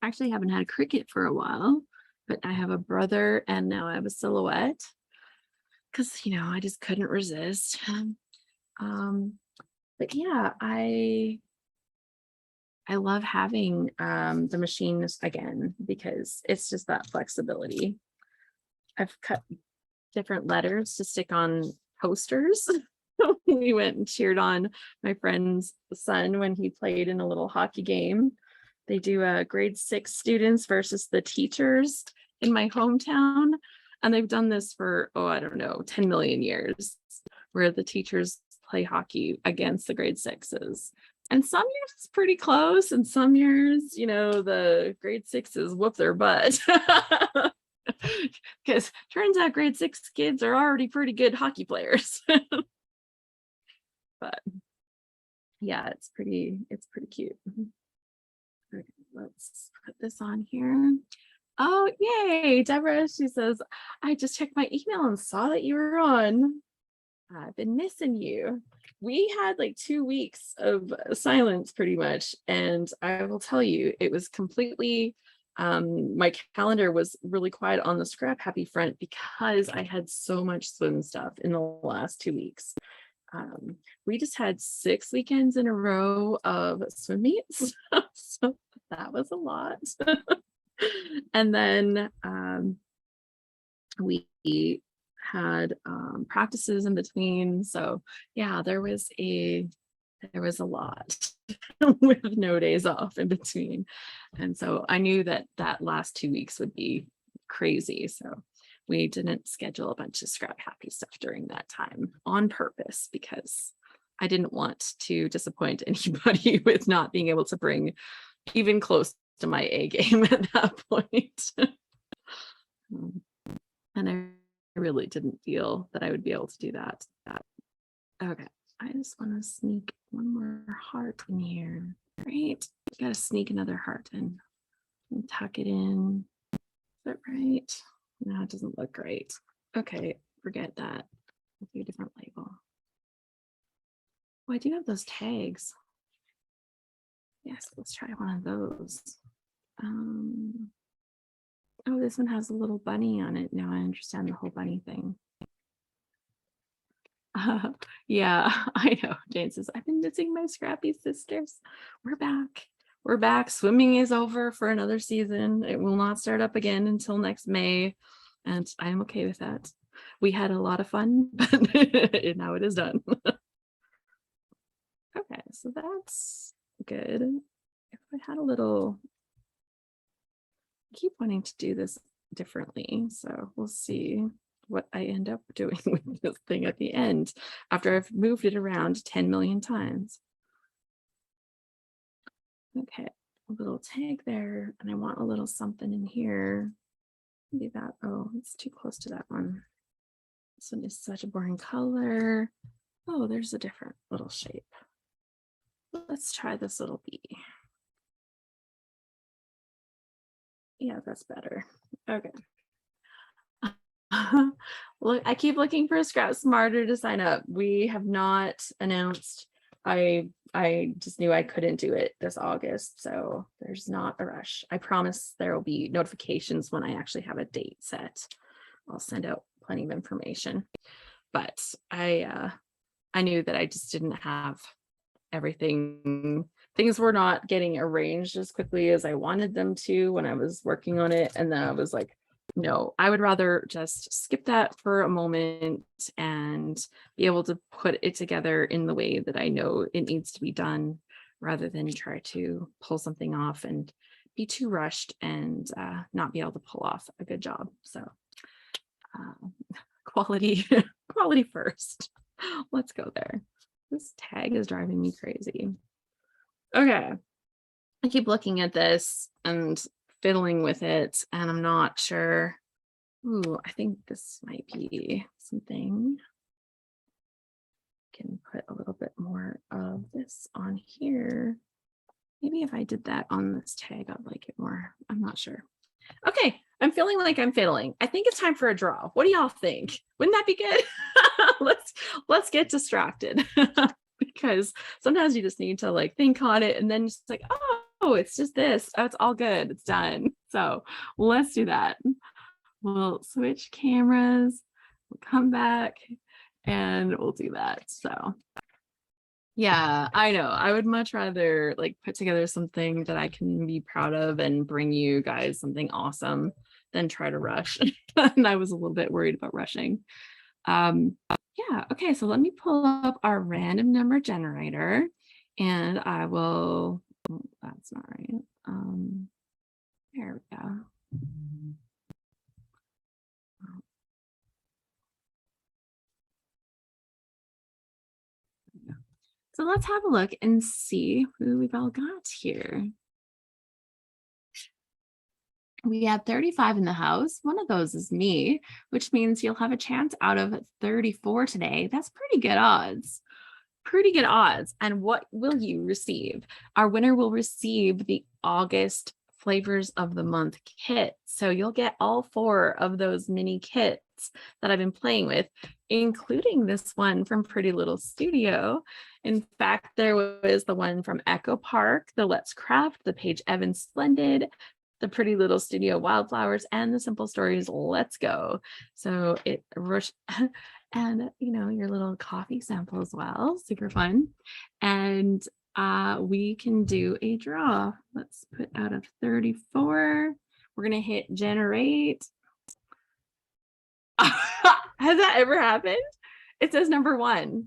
actually haven't had a Cricut for a while, but I have a brother and now I have a Silhouette because, you know, I just couldn't resist. But yeah, I love having the machines again because it's just that flexibility. I've cut different letters to stick on posters. We went and cheered on my friend's son when he played in a little hockey game. They do grade 6 students versus the teachers in my hometown. And they've done this for, I don't know, 10 million years, where the teachers play hockey against the grade 6s. And some years it's pretty close, and some years, you know, the grade 6s whoop their butt. Because turns out grade 6 kids are already pretty good hockey players. But yeah, it's pretty cute. Okay, let's put this on here. Oh, yay, Deborah. She says, I just checked my email and saw that you were on. I've been missing you. We had like 2 weeks of silence pretty much. And I will tell you, it was completely, my calendar was really quiet on the Scrap Happy front because I had so much swim stuff in the last 2 weeks. We just had 6 weekends in a row of swim meets. So that was a lot. And then we had practices in between. So yeah, there was a lot with no days off in between. And so I knew that last 2 weeks would be crazy. So we didn't schedule a bunch of Scrap Happy stuff during that time on purpose because I didn't want to disappoint anybody with not being able to bring even close to my A game at that point. And I really didn't feel that I would be able to do that. Okay, I just want to sneak one more heart in here. Great. Got to sneak another heart in and tuck it in. Is that right? No, it doesn't look great. Okay, forget that. I'll do a different label. Oh, I do have those tags. Yes, let's try one of those. Oh, this one has a little bunny on it. Now I understand the whole bunny thing. Yeah, I know. Jane says, I've been missing my Scrappy sisters. We're back. We're back. Swimming is over for another season. It will not start up again until next May. And I am okay with that. We had a lot of fun, but now it is done. Okay, so that's good. If I had a little, I keep wanting to do this differently. So we'll see what I end up doing with this thing at the end after I've moved it around 10 million times. Okay, a little tag there, and I want a little something in here. Maybe that, oh, it's too close to that one. This one is such a boring color. Oh, there's a different little shape. Let's try this little bee. Yeah, that's better. Okay. Look, I keep looking for Scrap Smarter to sign up. We have not announced. I just knew I couldn't do it this August, so there's not a rush. I promise there will be notifications when I actually have a date set. I'll send out plenty of information. But I knew that I just didn't have things were not getting arranged as quickly as I wanted them to when I was working on it. And then I was like, no, I would rather just skip that for a moment and be able to put it together in the way that I know it needs to be done, rather than try to pull something off and be too rushed and not be able to pull off a good job. So quality first. Let's go there. This tag is driving me crazy. Okay. I keep looking at this and fiddling with it, and I'm not sure. Ooh, I think this might be something. Can put a little bit more of this on here. Maybe if I did that on this tag, I'd like it more. I'm not sure. Okay, I'm feeling like I'm fiddling. I think it's time for a draw. What do y'all think? Wouldn't that be good? let's get distracted because sometimes you just need to like think on it and then just like, oh, it's just this. Oh, it's all good. It's done. So let's do that. We'll switch cameras. We'll come back and we'll do that. So yeah, I know. I would much rather like put together something that I can be proud of and bring you guys something awesome than try to rush. And I was a little bit worried about rushing. Yeah, okay, so let me pull up our random number generator and I will, oh, that's not right. There we go. So let's have a look and see who we've all got here. We have 35 in the house. One of those is me, which means you'll have a chance out of 34 today. That's pretty good odds. Pretty good odds. And what will you receive? Our winner will receive the August Flavors of the Month kit. So you'll get all 4 of those mini kits that I've been playing with, including this one from Pretty Little Studio. In fact, there was the one from Echo Park, the Let's Craft, the Paige Evans Splendid, the Pretty Little Studio Wildflowers, and the Simple Stories Let's Go. So it and you know, your little coffee sample as well, super fun. And we can do a draw. Let's put out of 34. We're gonna hit generate. Has that ever happened? It says number 1.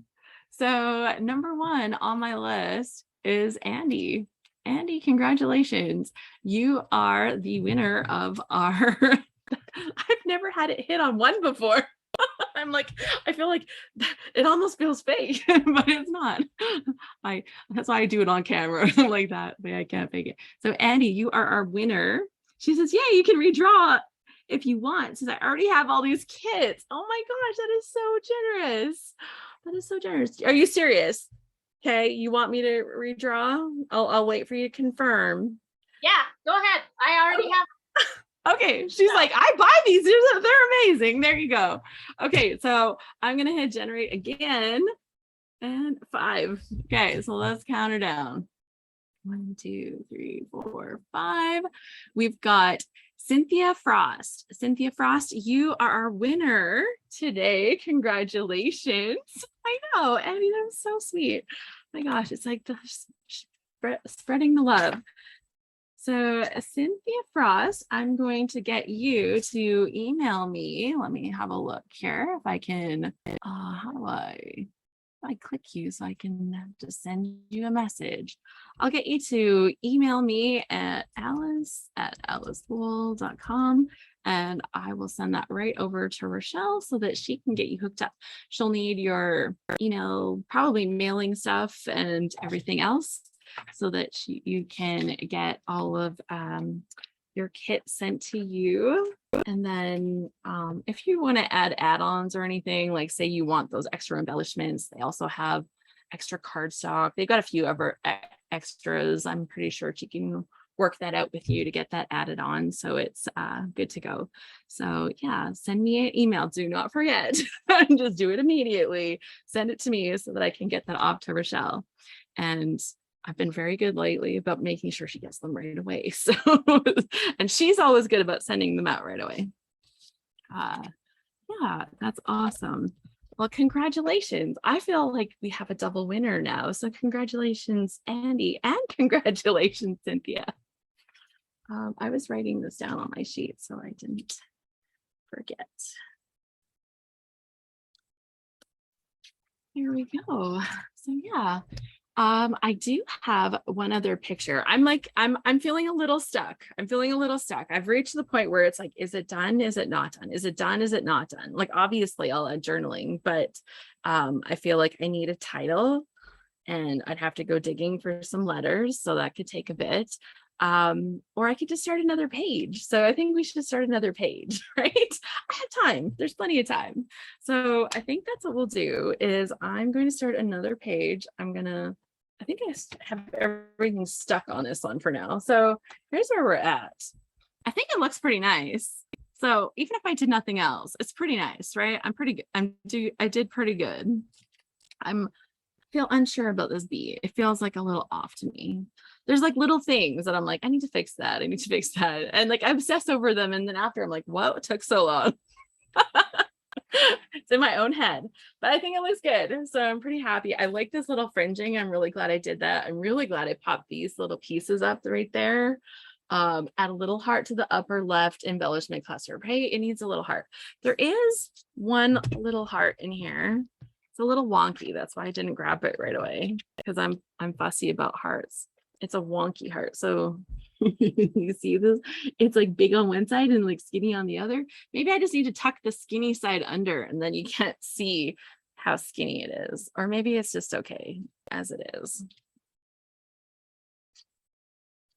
So number 1 on my list is Andy. Andy, congratulations. You are the winner of our I've never had it hit on 1 before. I'm like, I feel like it almost feels fake, but it's not. That's why I do it on camera like that, but I can't fake it. So Andy, you are our winner. She says, yeah, you can redraw if you want, since I already have all these kits. Oh my gosh, that is so generous. That is so generous. Are you serious? Okay, you want me to redraw? I'll wait for you to confirm. Yeah, go ahead. I already have. Okay, she's like, I buy these. They're amazing. There you go. Okay, so I'm gonna hit generate again, and 5. Okay, so let's count her down. 1, 2, 3, 4, 5. We've got Cynthia Frost. Cynthia Frost, you are our winner today. Congratulations. I know, Annie, that was so sweet. Oh my gosh, it's like spreading the love. So Cynthia Frost, I'm going to get you to email me. Let me have a look here if I can. How do I click you so I can just send you a message? I'll get you to email me at alice@alicebowl.com, and I will send that right over to Rochelle so that she can get you hooked up. She'll need your email, probably mailing stuff and everything else, so that you can get all of your kit sent to you. And then if you want to add add-ons or anything, like say you want those extra embellishments, they also have extra cardstock. They've got a few other extras. I'm pretty sure she can work that out with you to get that added on, so it's good to go. So yeah, send me an email. Do not forget. Just do it immediately. Send it to me so that I can get that off to Rochelle. And I've been very good lately about making sure she gets them right away. So, and she's always good about sending them out right away. Yeah, that's awesome. Well, congratulations. I feel like we have a double winner now. So congratulations, Andy, and congratulations, Cynthia. I was writing this down on my sheet, so I didn't forget. Here we go. So yeah, I do have one other picture. I'm feeling a little stuck. I've reached the point where it's like, is it done? Is it not done? Is it done? Is it not done? Like, obviously I'll add journaling, but I feel like I need a title and I'd have to go digging for some letters. So that could take a bit. Or I could just start another page. So I think we should start another page, right? I have time. There's plenty of time. So I think that's what we'll do is I'm going to start another page. I think I have everything stuck on this one for now. So here's where we're at. I think it looks pretty nice. So even if I did nothing else, it's pretty nice, right? I'm pretty good. I did pretty good. Feel unsure about this B. It feels like a little off to me. There's like little things that I'm like, I need to fix that. I need to fix that. And like I obsess over them. And then after I'm like, what took so long? It's in my own head, but I think it looks good. So I'm pretty happy. I like this little fringing. I'm really glad I did that. I'm really glad I popped these little pieces up right there. Add a little heart to the upper left embellishment cluster, right? It needs a little heart. There is one little heart in here. It's a little wonky. That's why I didn't grab it right away, because I'm fussy about hearts. It's a wonky heart. So you see this? It's like big on one side and like skinny on the other. Maybe I just need to tuck the skinny side under and then you can't see how skinny it is. Or maybe it's just okay as it is.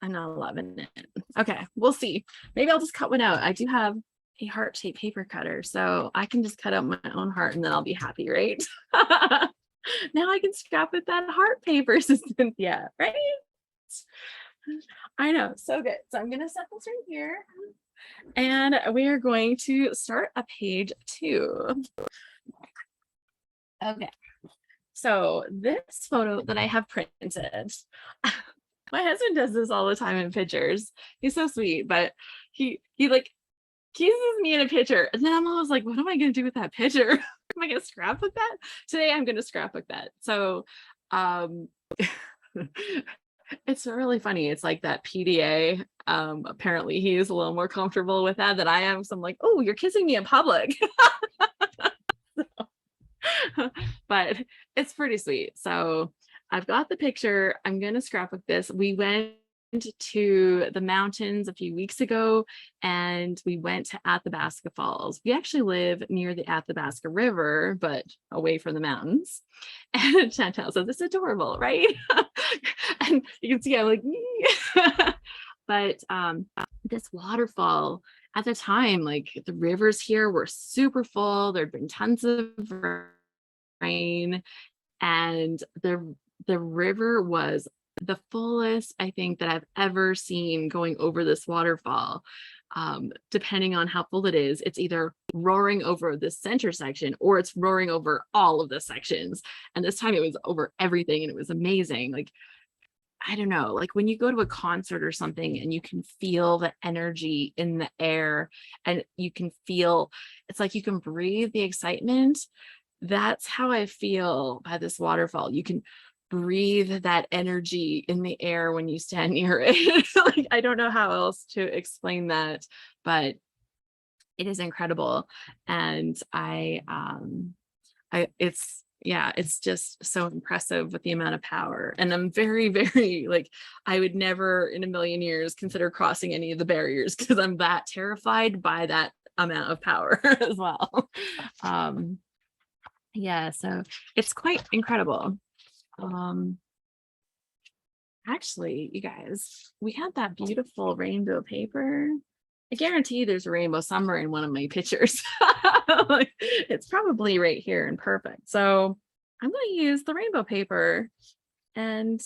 I'm not loving it. Okay, we'll see. Maybe I'll just cut one out. I do have a heart-shaped paper cutter, so I can just cut out my own heart and then I'll be happy, right? Now I can scrap with that heart paper, Cynthia, right? I know, so good. So I'm gonna set this right here. And we are going to start a page 2. Okay. So this photo that I have printed, my husband does this all the time in pictures. He's so sweet, but he like kisses me in a picture. And then I'm always like, what am I gonna do with that picture? Am I gonna scrapbook that? Today I'm gonna scrapbook that. So it's really funny. It's like that PDA. Apparently he's a little more comfortable with that than I am. So I'm like, oh, you're kissing me in public. But it's pretty sweet. So I've got the picture. I'm going to scrapbook this. We went to the mountains a few weeks ago and we went to Athabasca Falls. We actually live near the Athabasca River, but away from the mountains. And Chantal says, it's adorable, right? And you can see I'm like, but this waterfall at the time, like the rivers here were super full. There'd been tons of rain and the river was the fullest I think that I've ever seen going over this waterfall. Depending on how full it is, it's either roaring over the center section or it's roaring over all of the sections. And this time it was over everything and it was amazing. Like, I don't know, like when you go to a concert or something and you can feel the energy in the air and you can feel, it's like you can breathe the excitement. That's how I feel by this waterfall. You can breathe that energy in the air when you stand near it. Like, I don't know how else to explain that, but it is incredible. And it's just so impressive with the amount of power. And I'm very, very like, I would never in a million years consider crossing any of the barriers because I'm that terrified by that amount of power as well. Yeah, so it's quite incredible. Actually, you guys, we had that beautiful rainbow paper. I guarantee there's a rainbow somewhere in one of my pictures. Like, it's probably right here and perfect. So I'm going to use the rainbow paper and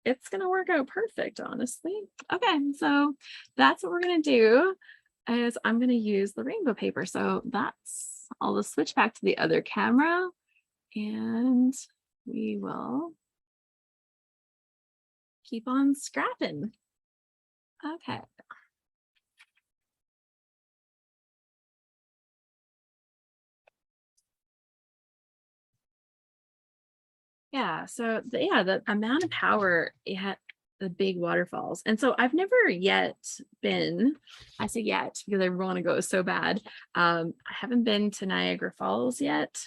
it's going to work out perfect, honestly. Okay, so that's what we're going to do is I'm going to use the rainbow paper. So I'll just switch back to the other camera and we will keep on scrapping. Okay. Yeah, so the amount of power it had, the big waterfalls. And so I've never yet been, I say yet because I want to go so bad. I haven't been to Niagara Falls yet,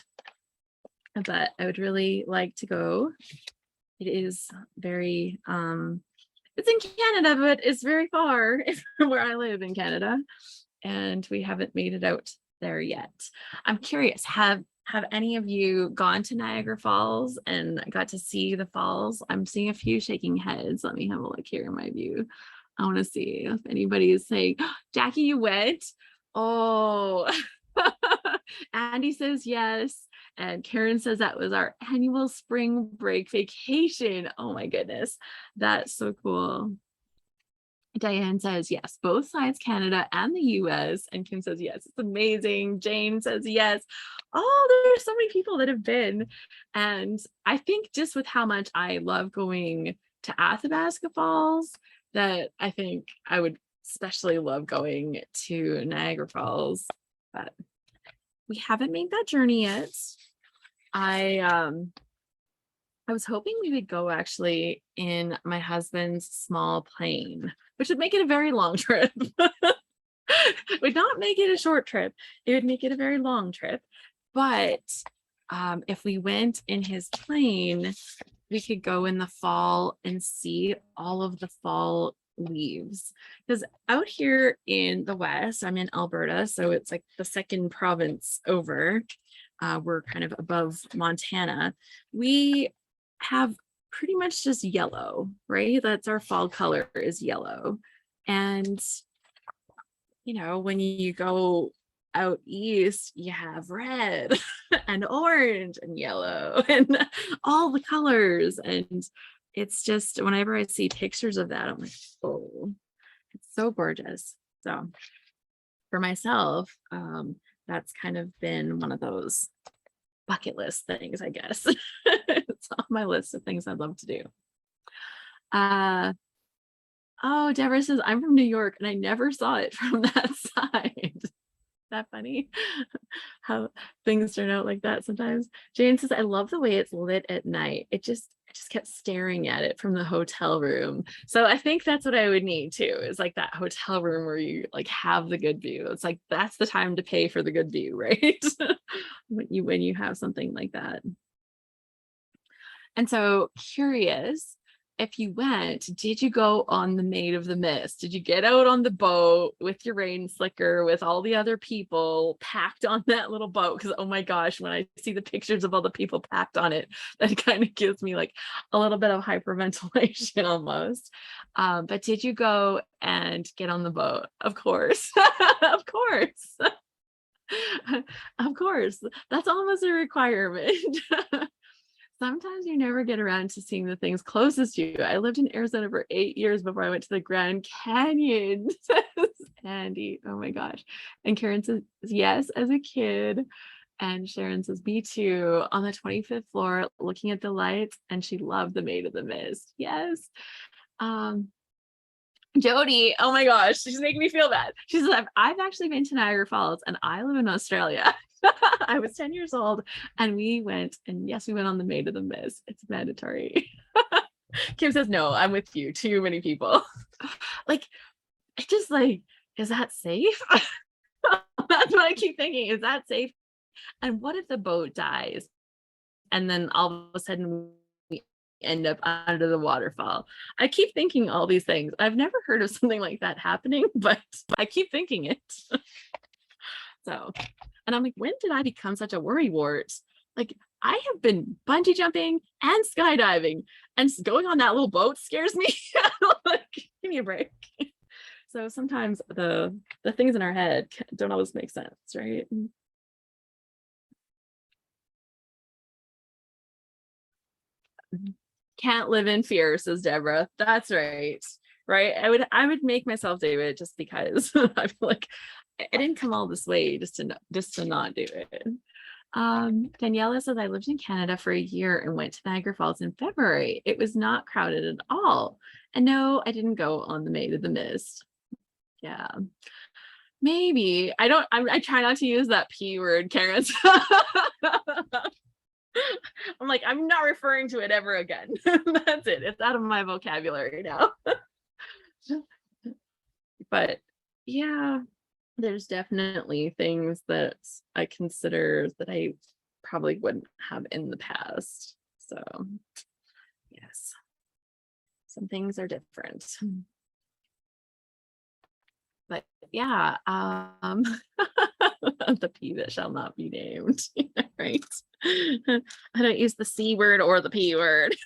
but I would really like to go. It is very it's in Canada, but it's very far from where I live in Canada, and we haven't made it out there yet. I'm curious, have any of you gone to Niagara Falls and got to see the falls? I'm seeing a few shaking heads. Let me have a look here in my view. I want to see if anybody is saying, Jackie, you went? Oh, Andy says yes. And Karen says that was our annual spring break vacation. Oh my goodness. That's so cool. Diane says yes, both sides, Canada and the US. And Kim says yes, it's amazing. Jane says yes. Oh, there's so many people that have been. And I think just with how much I love going to Athabasca Falls, that I think I would especially love going to Niagara Falls. But we haven't made that journey yet. I was hoping we would go actually in my husband's small plane, which would make it a very long trip. Would not make it a short trip. It would make it a very long trip. But if we went in his plane, we could go in the fall and see all of the fall leaves. Because out here in the West, I'm in Alberta, so it's like the second province over. We're kind of above Montana. We have pretty much just yellow, right? That's our fall color, is yellow. And when you go out east, you have red and orange and yellow and all the colors. And it's just, whenever I see pictures of that, I'm like, oh, it's so gorgeous. So for myself, that's kind of been one of those bucket list things, I guess. It's on my list of things I'd love to do. Oh, Deborah says, I'm from New York and I never saw it from that side. That funny how things turn out like that sometimes. Jane says, I love the way it's lit at night. I just kept staring at it from the hotel room. So I think that's what I would need too, is like that hotel room where you like have the good view. It's like that's the time to pay for the good view, right? when you have something like that. And so curious, if you went, did you go on the Maid of the Mist? Did you get out on the boat with your rain slicker with all the other people packed on that little boat? Because oh my gosh, when I see the pictures of all the people packed on it, that kind of gives me like a little bit of hyperventilation almost. But did you go and get on the boat? Of course. Of course. Of course. That's almost a requirement. Sometimes you never get around to seeing the things closest to you. I lived in Arizona for 8 years before I went to the Grand Canyon, says Andy. Oh my gosh. And Karen says, yes, as a kid. And Sharon says, me too, on the 25th floor, looking at the lights. And she loved the Maid of the Mist. Yes. Jody, oh my gosh, she's making me feel bad. She says, I've actually been to Niagara Falls and I live in Australia. I was 10 years old and we went, and yes, we went on the Maid of the Mist. It's mandatory. Kim says, no, I'm with you. Too many people. Like, it's just like, is that safe? That's what I keep thinking. Is that safe? And what if the boat dies? And then all of a sudden we end up under the waterfall. I keep thinking all these things. I've never heard of something like that happening, but I keep thinking it. So, and I'm like, when did I become such a worrywart? Like, I have been bungee jumping and skydiving, and going on that little boat scares me. Like, give me a break. So sometimes the things in our head don't always make sense, right? Can't live in fear, says Deborah. That's right. Right. I would make myself do it just because I feel like I didn't come all this way just to not do it. Daniela says, I lived in Canada for a year and went to Niagara Falls in February. It was not crowded at all. And no, I didn't go on the Maid of the Mist. Yeah. Maybe. I try not to use that P word, Karen. I'm like, I'm not referring to it ever again. That's it. It's out of my vocabulary now. But yeah, there's definitely things that I consider that I probably wouldn't have in the past. So yes, some things are different. But yeah, the P that shall not be named, right? I don't use the C word or the P word.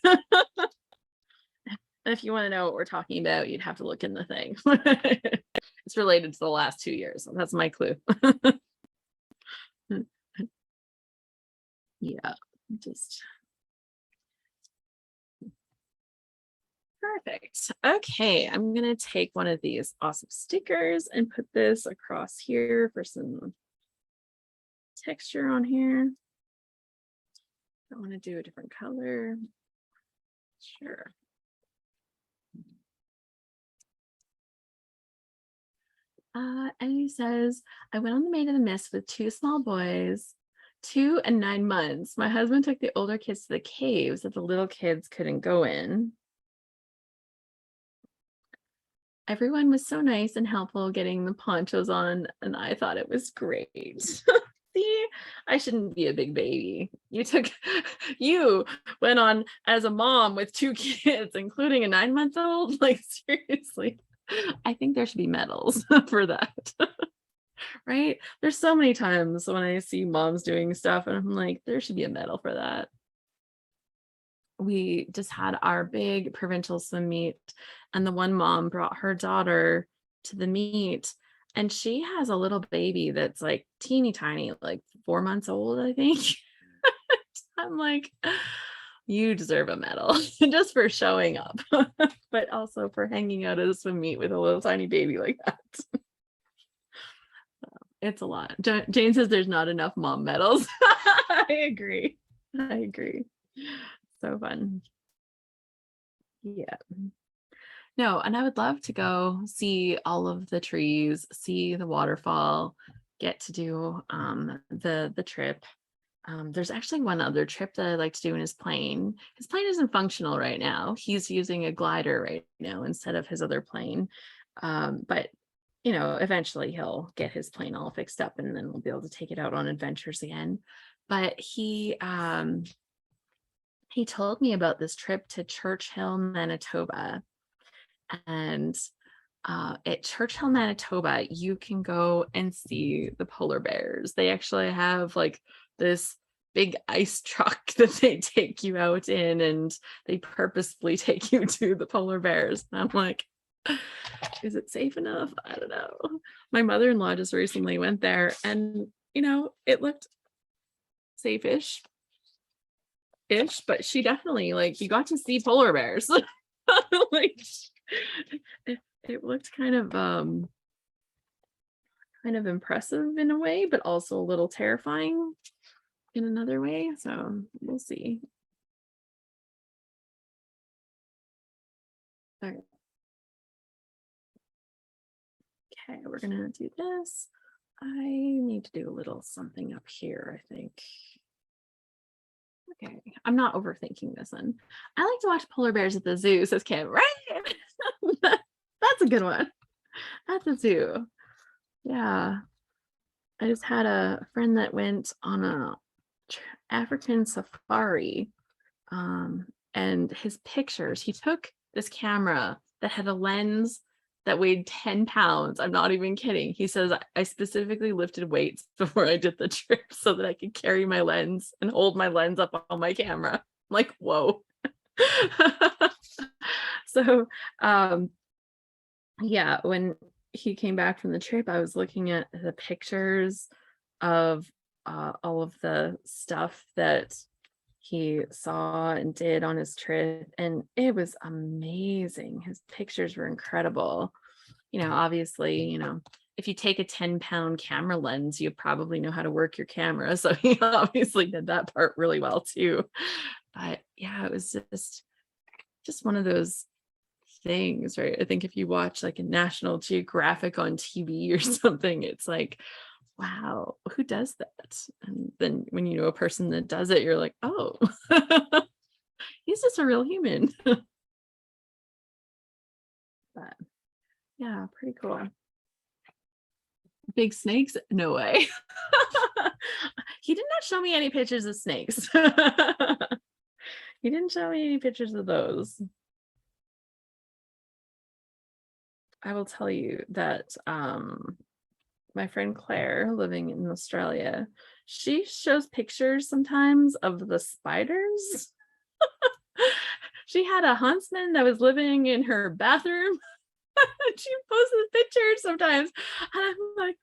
If you want to know what we're talking about, you'd have to look in the thing. It's related to the last 2 years. So that's my clue. Yeah, just perfect. Okay, I'm going to take one of these awesome stickers and put this across here for some texture on here. I want to do a different color. Sure. And he says, I went on the Maid of the Mist with 2 small boys, 2 and 9 months. My husband took the older kids to the caves that the little kids couldn't go in. Everyone was so nice and helpful getting the ponchos on, and I thought it was great. See, I shouldn't be a big baby. You went on as a mom with 2 kids, including a 9-month-old. Like, seriously, I think there should be medals for that. Right? There's so many times when I see moms doing stuff, and I'm like, there should be a medal for that. We just had our big provincial swim meet, and the one mom brought her daughter to the meet, and she has a little baby that's like teeny tiny, like 4 months old, I think. I'm like, you deserve a medal just for showing up, but also for hanging out at a swim meet with a little tiny baby like that. It's a lot. Jane says there's not enough mom medals. I agree. So fun. Yeah. No, and I would love to go see all of the trees, see the waterfall, get to do the trip. There's actually one other trip that I'd like to do in his plane. His plane isn't functional right now. He's using a glider right now instead of his other plane. But eventually he'll get his plane all fixed up, and then we'll be able to take it out on adventures again. But he told me about this trip to Churchill, Manitoba. And at Churchill, Manitoba, you can go and see the polar bears. They actually have like this big ice truck that they take you out in, and they purposefully take you to the polar bears. And I'm like, is it safe enough? I don't know. My mother-in-law just recently went there, and it looked safe-ish, but she definitely, like, you got to see polar bears. Like, it looked kind of impressive in a way, but also a little terrifying in another way. So we'll see. All right. Okay, we're gonna do this. I need to do a little something up here, I think. Okay, I'm not overthinking this one. I like to watch polar bears at the zoo, says Kim. Right? That's a good one. At the zoo. Yeah. I just had a friend that went on a African safari. And his pictures, he took this camera that had a lens that weighed 10 pounds. I'm not even kidding. He says, I specifically lifted weights before I did the trip so that I could carry my lens and hold my lens up on my camera. I'm like, whoa. So, yeah, when he came back from the trip, I was looking at the pictures of all of the stuff that he saw and did on his trip, and it was amazing. His pictures were incredible. Obviously, if you take a 10-pound camera lens, you probably know how to work your camera. So he obviously did that part really well too. But yeah, it was just one of those things, right? I think if you watch like a National Geographic on TV or something, it's like, wow, who does that? And then when you know a person that does it, you're like, oh, he's just a real human. But yeah, pretty cool. Big snakes? No way. He did not show me any pictures of snakes. He didn't show me any pictures of those. I will tell you that my friend Claire, living in Australia, she shows pictures sometimes of the spiders. She had a huntsman that was living in her bathroom. She posted pictures sometimes, and I'm like,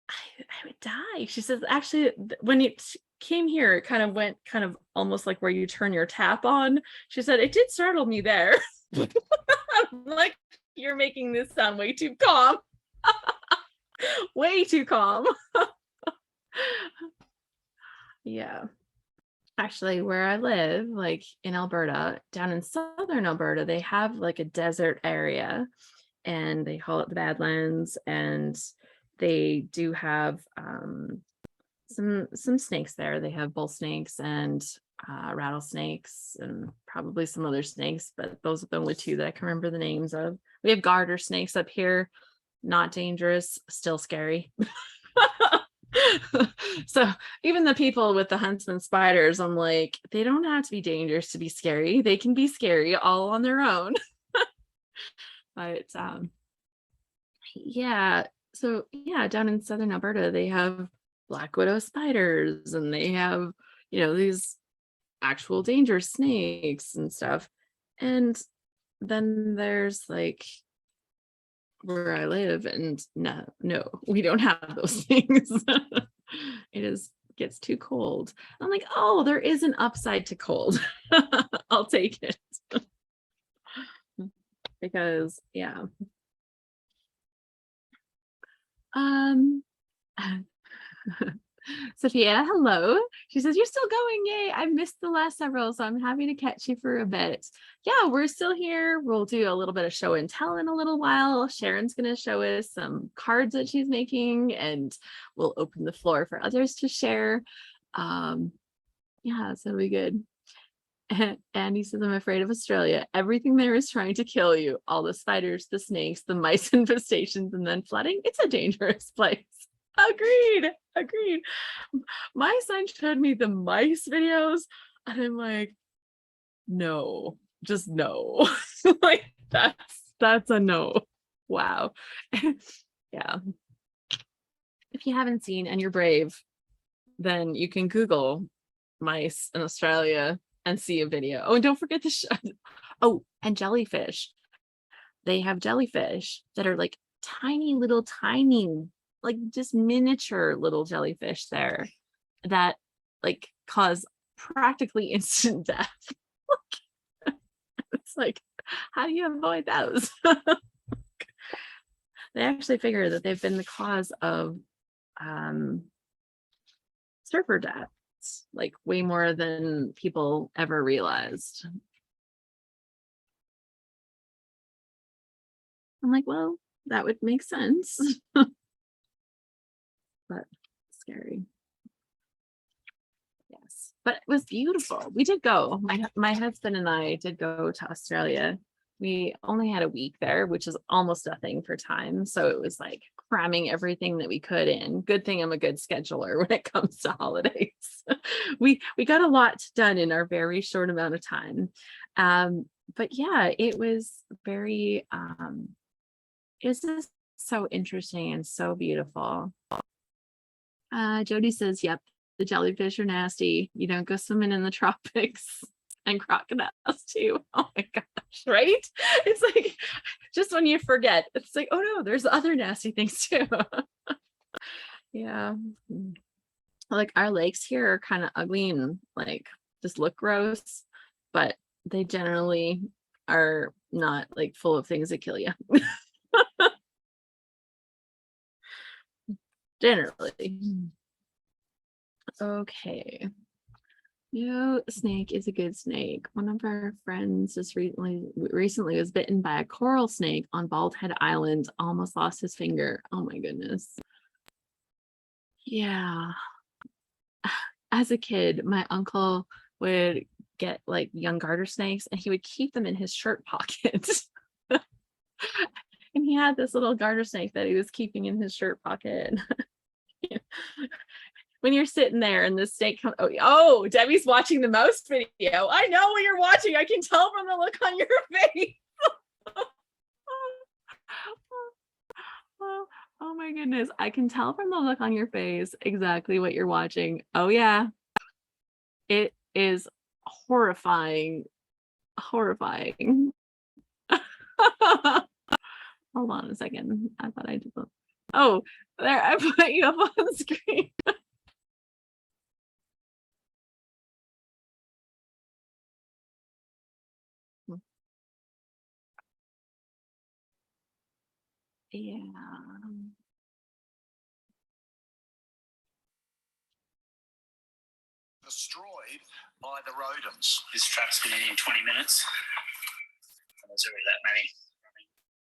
I would die. She says, actually, when it came here, it kind of went kind of almost like where you turn your tap on. She said, it did startle me there. I'm like, you're making this sound way too calm. Way too calm. Yeah. Actually, where I live, like in Alberta, down in southern Alberta, they have like a desert area and they call it the Badlands. And they do have some snakes there. They have bull snakes and rattlesnakes and probably some other snakes, but those are the only two that I can remember the names of. We have garter snakes up here, not dangerous, still scary. So even the people with the huntsman spiders, I'm like, they don't have to be dangerous to be scary. They can be scary all on their own. But yeah, so yeah, down in southern Alberta, they have black widow spiders and they have, these actual dangerous snakes and stuff. And then there's like where I live, and no, we don't have those things. It gets too cold. I'm like, oh, there is an upside to cold. I'll take it. Because yeah. Sophia, hello. She says, you're still going. Yay. I missed the last several, so I'm happy to catch you for a bit. Yeah, we're still here. We'll do a little bit of show and tell in a little while. Sharon's going to show us some cards that she's making, and we'll open the floor for others to share. Yeah, so it'll be good. And he says, I'm afraid of Australia. Everything there is trying to kill you. All the spiders, the snakes, the mice infestations, and then flooding. It's a dangerous place. Agreed. My son showed me the mice videos, and I'm like, no, just no. Like that's a no. Wow. Yeah. If you haven't seen and you're brave, then you can Google mice in Australia and see a video. Oh, and don't forget oh, and jellyfish. They have jellyfish that are like tiny, like just miniature little jellyfish there that like cause practically instant death. It's like, how do you avoid those? They actually figure that they've been the cause of surfer deaths, like way more than people ever realized. I'm like, well, that would make sense. But scary. Yes, but it was beautiful. We did go. My husband and I did go to Australia. We only had a week there, which is almost nothing for time. So it was like cramming everything that we could in. Good thing I'm a good scheduler when it comes to holidays. We got a lot done in our very short amount of time. But yeah, it was very it was just so interesting and so beautiful. Jody says, yep, the jellyfish are nasty. You don't go swimming in the tropics. And crocodiles too. Oh my gosh, right? It's like just when you forget, it's like, oh no, there's other nasty things too. Yeah. Like our lakes here are kind of ugly and like just look gross, but they generally are not like full of things that kill you. Generally. Okay. Snake is a good snake. One of our friends just recently was bitten by a coral snake on Bald Head Island, almost lost his finger. Oh my goodness. Yeah. As a kid, my uncle would get like young garter snakes and he would keep them in his shirt pocket. And he had this little garter snake that he was keeping in his shirt pocket. When you're sitting there and the snake comes, oh, Debbie's watching the mouse video. I know what you're watching. I can tell from the look on your face. Oh my goodness. I can tell from the look on your face exactly what you're watching. Oh yeah. It is horrifying. Horrifying. Hold on a second. I thought I did. Oh, there, I put you up on the screen. Yeah. Destroyed by the rodents. This truck's been in 20 minutes. There's already that many.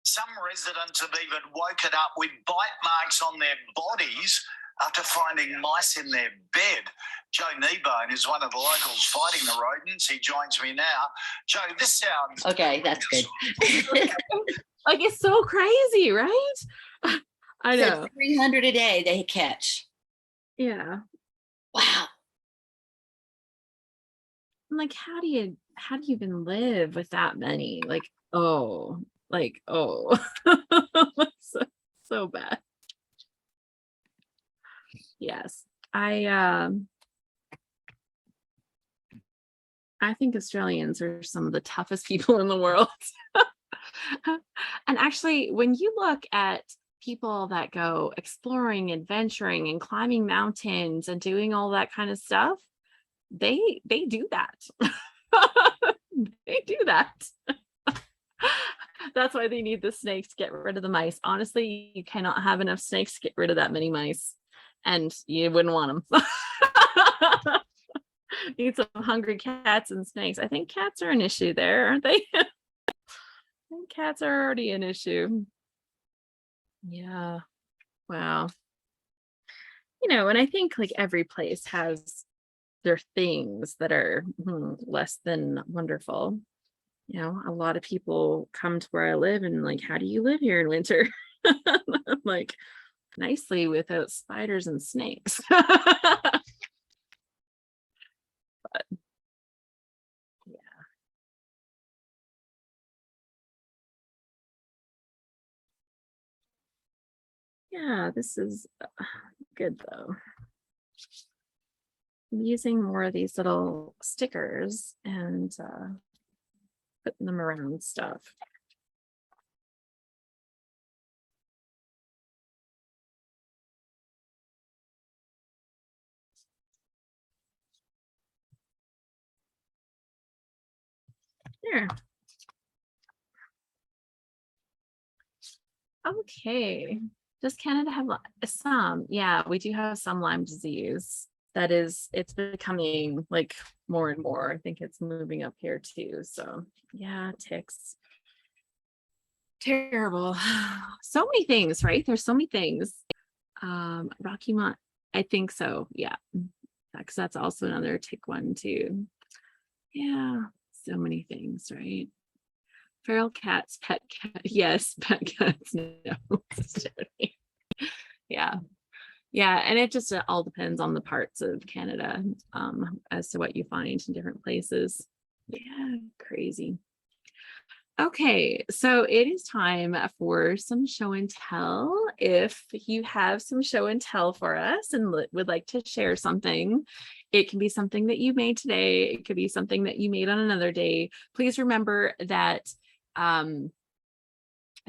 Some residents have even woken up with bite marks on their bodies after finding mice in their bed. Joe Kneebone is one of the locals fighting the rodents. He joins me now. Joe, this sounds... Okay, that's good. Like, it's so crazy, right? I know. So 300 a day they catch. Yeah. Wow. I'm like, how do you even live with that many? So bad. Yes. I think Australians are some of the toughest people in the world. And actually, when you look at people that go exploring, adventuring, and climbing mountains and doing all that kind of stuff, they do that. They do that. That's why they need the snakes to get rid of the mice. Honestly, you cannot have enough snakes to get rid of that many mice, and you wouldn't want them. Need some hungry cats and snakes. I think cats are an issue there, aren't they? I think cats are already an issue. Yeah. Wow. And I think like every place has their things that are less than wonderful. A lot of people come to where I live and like, how do you live here in winter? I'm like, nicely without spiders and snakes. But yeah, this is good though. I'm using more of these little stickers and putting them around stuff. There. Okay. Does Canada have some? Yeah, we do have some Lyme disease. It's becoming like more and more. I think it's moving up here too. So yeah, ticks. Terrible. So many things, right? There's so many things. Rocky Mount, I think so. Yeah. Because that's also another tick one too. Yeah, so many things, right? Feral cats, pet cat, yes, pet cats, no. Yeah. Yeah, and it just all depends on the parts of Canada as to what you find in different places. Yeah, crazy. Okay, so it is time for some show and tell. If you have some show and tell for us and would like to share something, it can be something that you made today. It could be something that you made on another day. Please remember that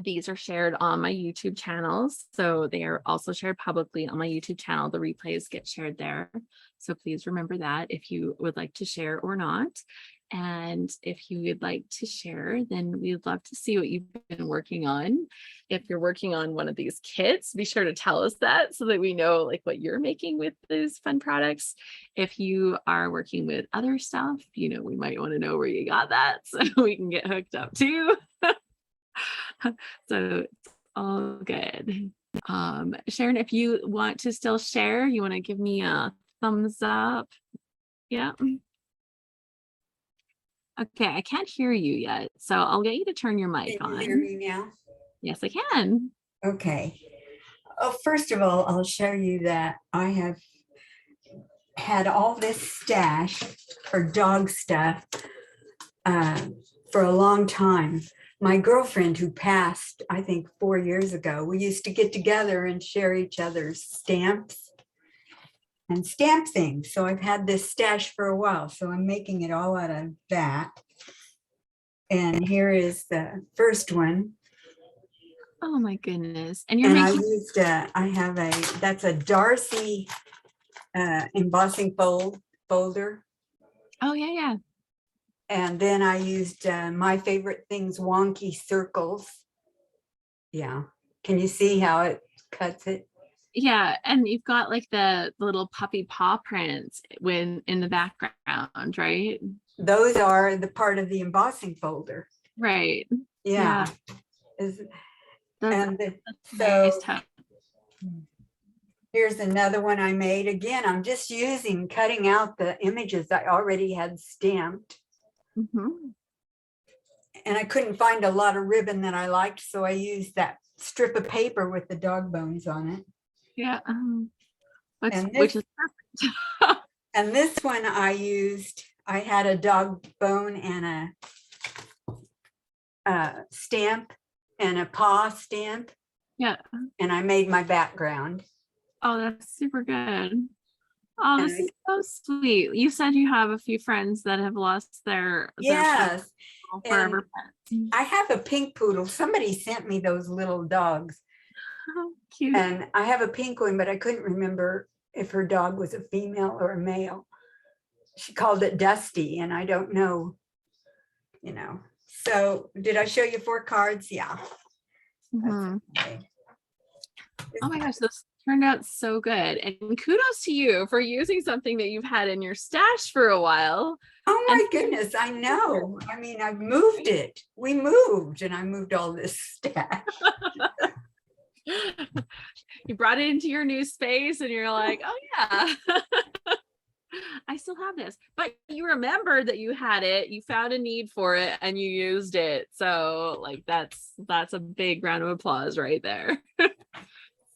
these are shared on my YouTube channels. So they are also shared publicly on my YouTube channel. The replays get shared there. So please remember that if you would like to share or not. And if you would like to share, then we'd love to see what you've been working on. If you're working on one of these kits, be sure to tell us that so that we know like what you're making with these fun products. If you are working with other stuff, we might want to know where you got that so we can get hooked up too. So it's all good. Sharon, if you want to still share, you want to give me a thumbs up. Yeah. Okay, I can't hear you yet, so I'll get you to turn your mic Can you on. hear me now? Yes, I can. Okay. Oh, first of all, I'll show you that I have had all this stash for dog stuff for a long time. My girlfriend who passed, I think 4 years ago, we used to get together and share each other's stamps and stamp things. So I've had this stash for a while, so I'm making it all out of that. And here is the first one. Oh my goodness. And you're And I making, used, I have that's a Darcy embossing folder. oh yeah, yeah. And then I used My Favorite Things wonky circles. Yeah. Can you see how it cuts it? Yeah, and you've got like the little puppy paw prints when in the background, right? Those are the part of the embossing folder. Right. Yeah. That's, And that's so nice touch. here's another one I made. Again, I'm just cutting out the images I already had stamped. Mhm. And I couldn't find a lot of ribbon that I liked, so I used that strip of paper with the dog bones on it. Yeah. And Which is perfect. And this one I had a dog bone and a stamp and a paw stamp, Yeah. and I made my background. Oh, that's super good. Oh, And this is so sweet. You said you have a few friends that have lost their Yes, forever pets. I have a pink poodle. Somebody sent me those little dogs, Oh, cute. and I have a pink one, but I couldn't remember if her dog was a female or a male. She called it Dusty, and I don't know, So did I show you 4 cards? Yeah. Mhm. Okay. Oh my gosh, this turned out so good. And kudos to you for using something that you've had in your stash for a while. Oh my And- goodness, I know. I mean, I've moved it. We moved and I moved all this stash. You brought it into your new space and you're like, oh yeah. I still have this, but you remembered that you had it, you found a need for it and you used it. So like that's a big round of applause right there. So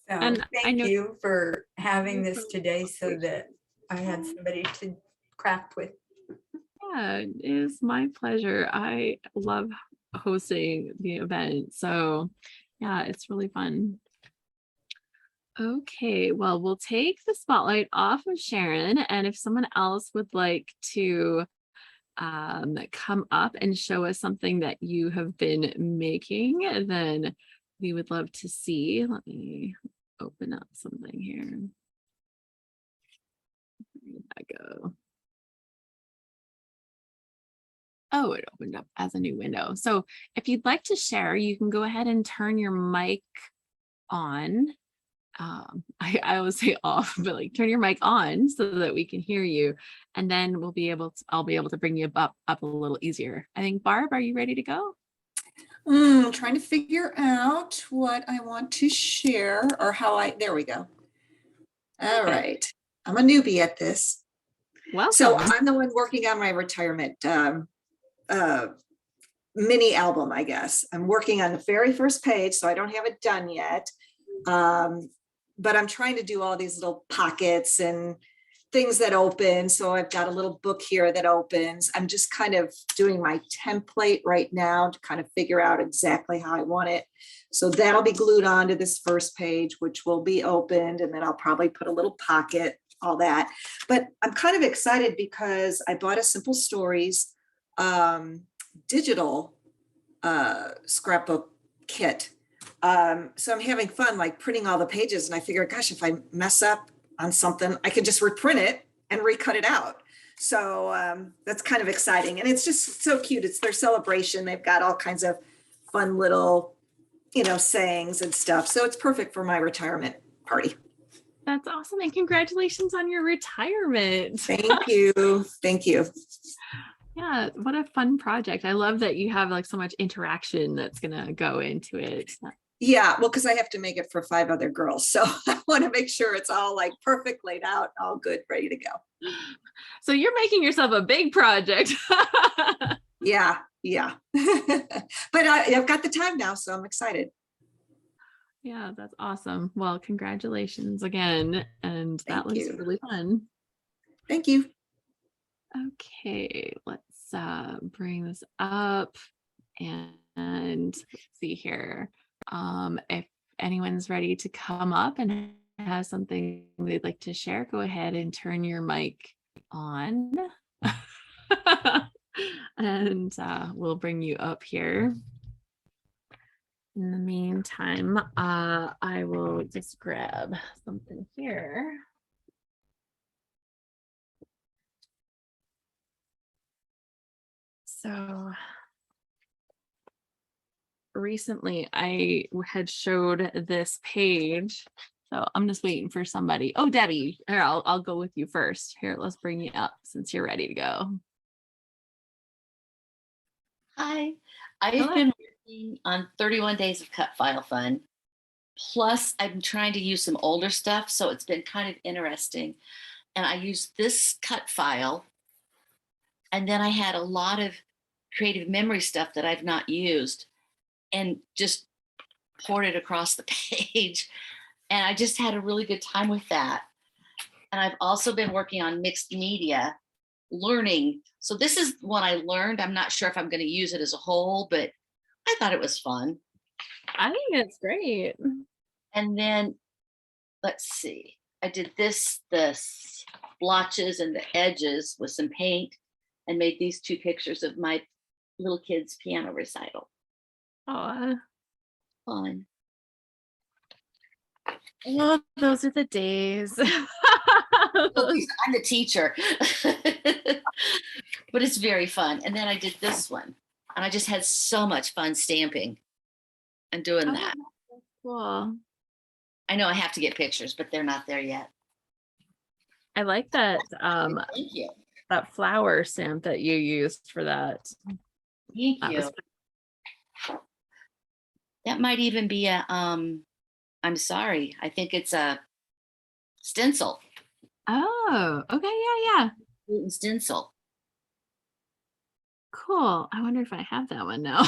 And I thank know- you for having this today so that I had somebody to craft with. Yeah, it is my pleasure. I love hosting the event. So yeah, it's really fun. Okay, well, we'll take the spotlight off of Sharon. And if someone else would like to come up and show us something that you have been making, then we would love to see. Let me open up something here. Where did that go? Oh, it opened up as a new window. So if you'd like to share, you can go ahead and turn your mic on. I always say off, but like turn your mic on so that we can hear you. And then I'll be able to bring you up a little easier. I think, Barb, are you ready to go? Trying to figure out what I want to share or there we go. All right. I'm a newbie at this. Well, So I'm the one working on my retirement mini album, I guess. I'm working on the very first page, so I don't have it done yet. But I'm trying to do all these little pockets and things that open. So I've got a little book here that opens. I'm just kind of doing my template right now to kind of figure out exactly how I want it. So that'll be glued onto this first page, which will be opened. And then I'll probably put a little pocket, all that. But I'm kind of excited because I bought a Simple Stories digital scrapbook kit. So I'm having fun like printing all the pages, and I figure, gosh, if I mess up on something, I could just reprint it and recut it out. So that's kind of exciting. And it's just so cute. It's their celebration. They've got all kinds of fun little, sayings and stuff. So it's perfect for my retirement party. that's awesome. And congratulations on your retirement. Thank you. Thank you. Yeah, what a fun project. I love that you have like so much interaction that's going to go into it. Yeah, well, because I have to make it for 5 other girls. So I want to make sure it's all like perfect laid out, all good, ready to go. So you're making yourself a big project. Yeah, yeah. But I've got the time now, so I'm excited. Yeah, that's awesome. Well, congratulations again. And that Thank looks you. really fun. Thank you. Okay, let's bring this up and let's see here. If anyone's ready to come up and has something they'd like to share, go ahead and turn your mic on. And we'll bring you up here. In the meantime, I will just grab something here. So recently I had showed this page. So I'm just waiting for somebody. Oh, Debbie, here, I'll go with you first. Here, let's bring you up since you're ready to go. Hi, I've Hello. been working on 31 days of cut file fun. Plus, I'm trying to use some older stuff, so it's been kind of interesting. And I used this cut file, and then I had a lot of creative memory stuff that I've not used, and just poured it across the page. And I just had a really good time with that. And I've also been working on mixed media, learning. So this is what I learned. I'm not sure if I'm going to use it as a whole, but I thought it was fun. I think it's great. And then let's see, I did the blotches and the edges with some paint and made these 2 pictures of my little kids' piano recital. Oh, Fun. those are the days. Well, I'm the teacher, but it's very fun. And then I did this one, and I just had so much fun stamping and doing Oh, that. that's cool. I know I have to get pictures, but they're not there yet. I like that Thank you. that flower stamp that you used for that. Thank That you. was That might even be a I'm sorry. I think it's a stencil. oh, okay, yeah. Gluten stencil. Cool. I wonder if I have that one now.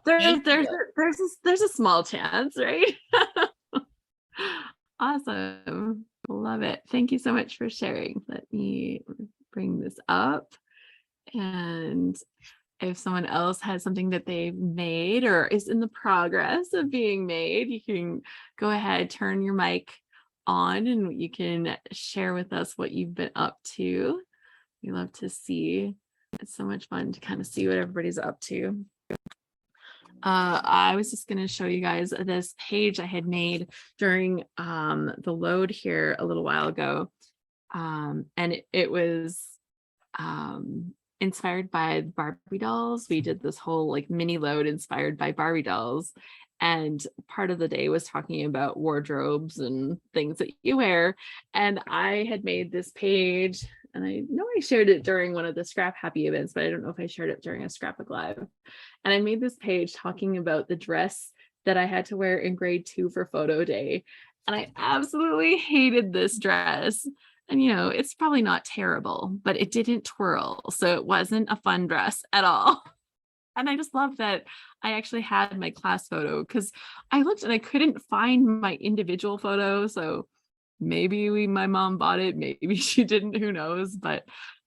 There's a small chance, right? Awesome. Love it. Thank you so much for sharing. Let me bring this up. And if someone else has something that they've made or is in the progress of being made, you can go ahead, turn your mic on, and you can share with us what you've been up to. We love to see. It's so much fun to kind of see what everybody's up to. I was just going to show you guys this page I had made during the load here a little while ago. And it was inspired by Barbie dolls. We did this whole like mini load inspired by Barbie dolls. And part of the day was talking about wardrobes and things that you wear. And I had made this page, and I know I shared it during one of the Scrap Happy events, but I don't know if I shared it during a Scrapbook Live. And I made this page talking about the dress that I had to wear in grade 2 for photo day. And I absolutely hated this dress. And, you know, it's probably not terrible, but it didn't twirl. So it wasn't a fun dress at all. And I just love that I actually had my class photo, because I looked and I couldn't find my individual photo. So maybe my mom bought it, maybe she didn't, who knows. But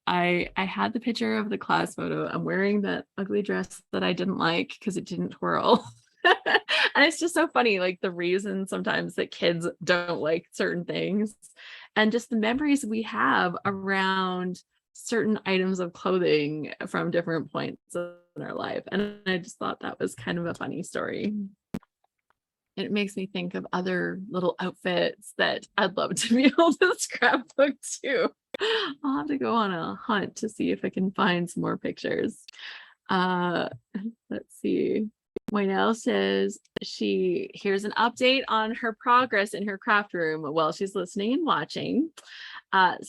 I had the picture of the class photo. I'm wearing that ugly dress that I didn't like because it didn't twirl. And it's just so funny, like the reason sometimes that kids don't like certain things, and just the memories we have around certain items of clothing from different points in our life. And I just thought that was kind of a funny story. It makes me think of other little outfits that I'd love to be able to scrapbook too. I'll have to go on a hunt to see if I can find some more pictures. Let's see. Waynell says here's an update on her progress in her craft room while she's listening and watching.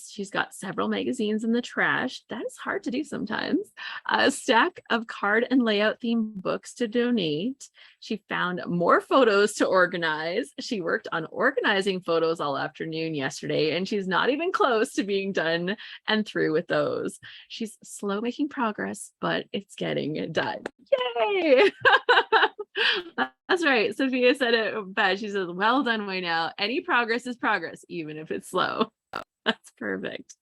She's got several magazines in the trash. That is hard to do sometimes. A stack of card and layout themed books to donate. She found more photos to organize. She worked on organizing photos all afternoon yesterday, and she's not even close to being done and through with those. She's slow making progress, but it's getting done. Yay! That's right. Sophia said it best. She says, well done, Waynell. Any progress is progress, even if it's slow. That's perfect.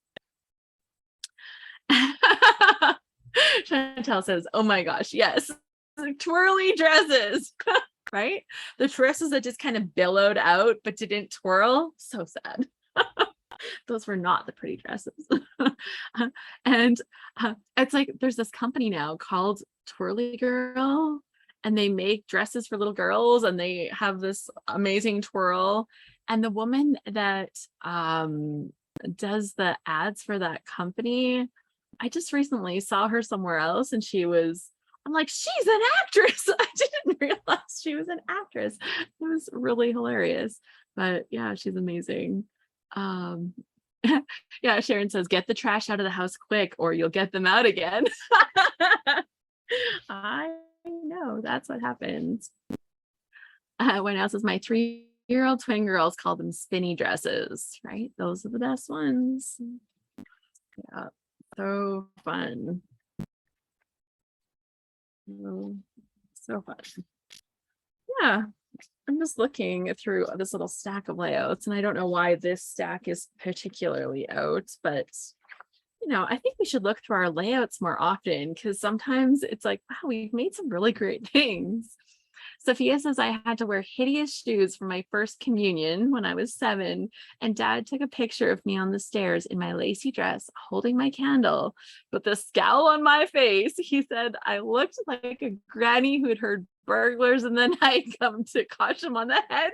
Chantel says, oh my gosh, yes. Twirly dresses, right? The dresses that just kind of billowed out but didn't twirl. So sad. Those were not the pretty dresses. And it's like there's this company now called Twirly Girl, and they make dresses for little girls, and they have this amazing twirl. And the woman that does the ads for that company, I just recently saw her somewhere else, and I'm like, she's an actress. I didn't realize she was an actress. It was really hilarious. But yeah, she's amazing. Yeah, Sharon says, get the trash out of the house quick or you'll get them out again. I know, that's what happens. When else is my 3-year-old twin girls call them spinny dresses, right? Those are the best ones. Yeah, so fun. So fun. Yeah, I'm just looking through this little stack of layouts, and I don't know why this stack is particularly out, but I think we should look through our layouts more often, because sometimes it's like, wow, we've made some really great things. Sophia says, I had to wear hideous shoes for my first communion when I was 7, and Dad took a picture of me on the stairs in my lacy dress holding my candle. But the scowl on my face, he said, I looked like a granny who had heard burglars in the night come to catch him on the head.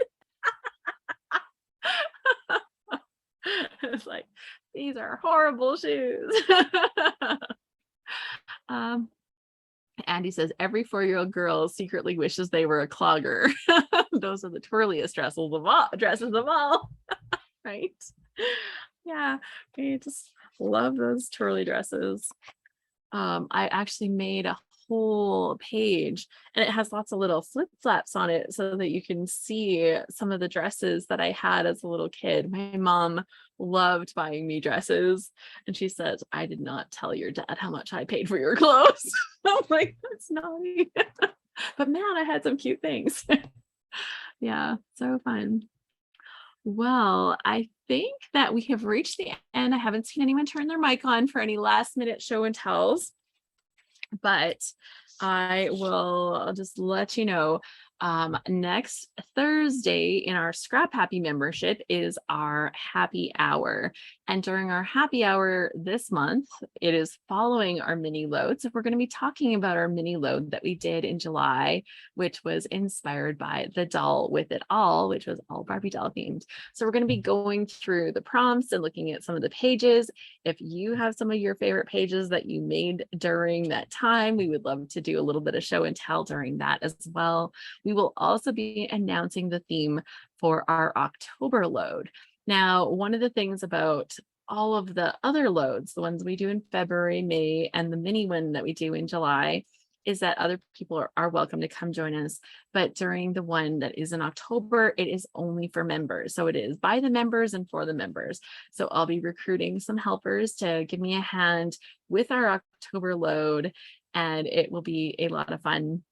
It's like, these are horrible shoes. Andy says, every 4-year-old girl secretly wishes they were a clogger. Those are the twirliest dresses of all. Right? Yeah, I just love those twirly dresses. I actually made a whole page, and it has lots of little flip flaps on it so that you can see some of the dresses that I had as a little kid. My mom loved buying me dresses, and she said, I did not tell your dad how much I paid for your clothes. I'm like, that's naughty. But man, I had some cute things. Yeah, so fun. Well, I think that we have reached the end. I haven't seen anyone turn their mic on for any last minute show and tells, but I'll just let you know, next Thursday in our Scrap Happy membership is our happy hour. And during our happy hour this month, it is following our mini load. So we're going to be talking about our mini load that we did in July, which was inspired by the doll with it all, which was all Barbie doll themed. So we're going to be going through the prompts and looking at some of the pages. If you have some of your favorite pages that you made during that time, we would love to do a little bit of show and tell during that as well. We will also be announcing the theme for our October load. Now, one of the things about all of the other loads, the ones we do in February, May, and the mini one that we do in July, is that other people are welcome to come join us. But during the one that is in October, it is only for members. So it is by the members and for the members. So I'll be recruiting some helpers to give me a hand with our October load, and it will be a lot of fun.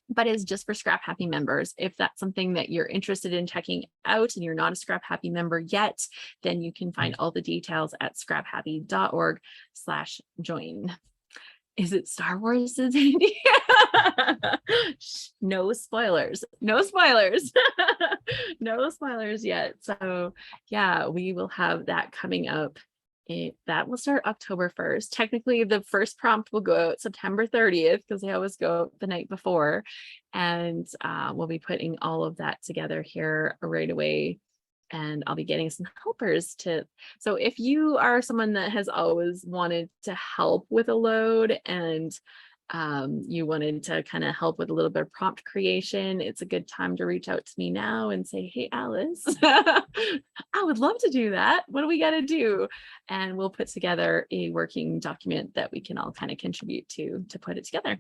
But it's just for Scrap Happy members. If that's something that you're interested in checking out and you're not a Scrap Happy member yet, then you can find all the details at scraphappy.org/join. Is it Star Wars, Andy? No spoilers. No spoilers. No spoilers yet. So yeah, we will have that coming up. That will start October 1st. Technically, the first prompt will go out September 30th because they always go out the night before. And we'll be putting all of that together here right away. And I'll be getting some helpers so if you are someone that has always wanted to help with a load and you wanted to kind of help with a little bit of prompt creation, it's a good time to reach out to me now and say, hey, Alice, I would love to do that. What do we got to do? And we'll put together a working document that we can all kind of contribute to put it together.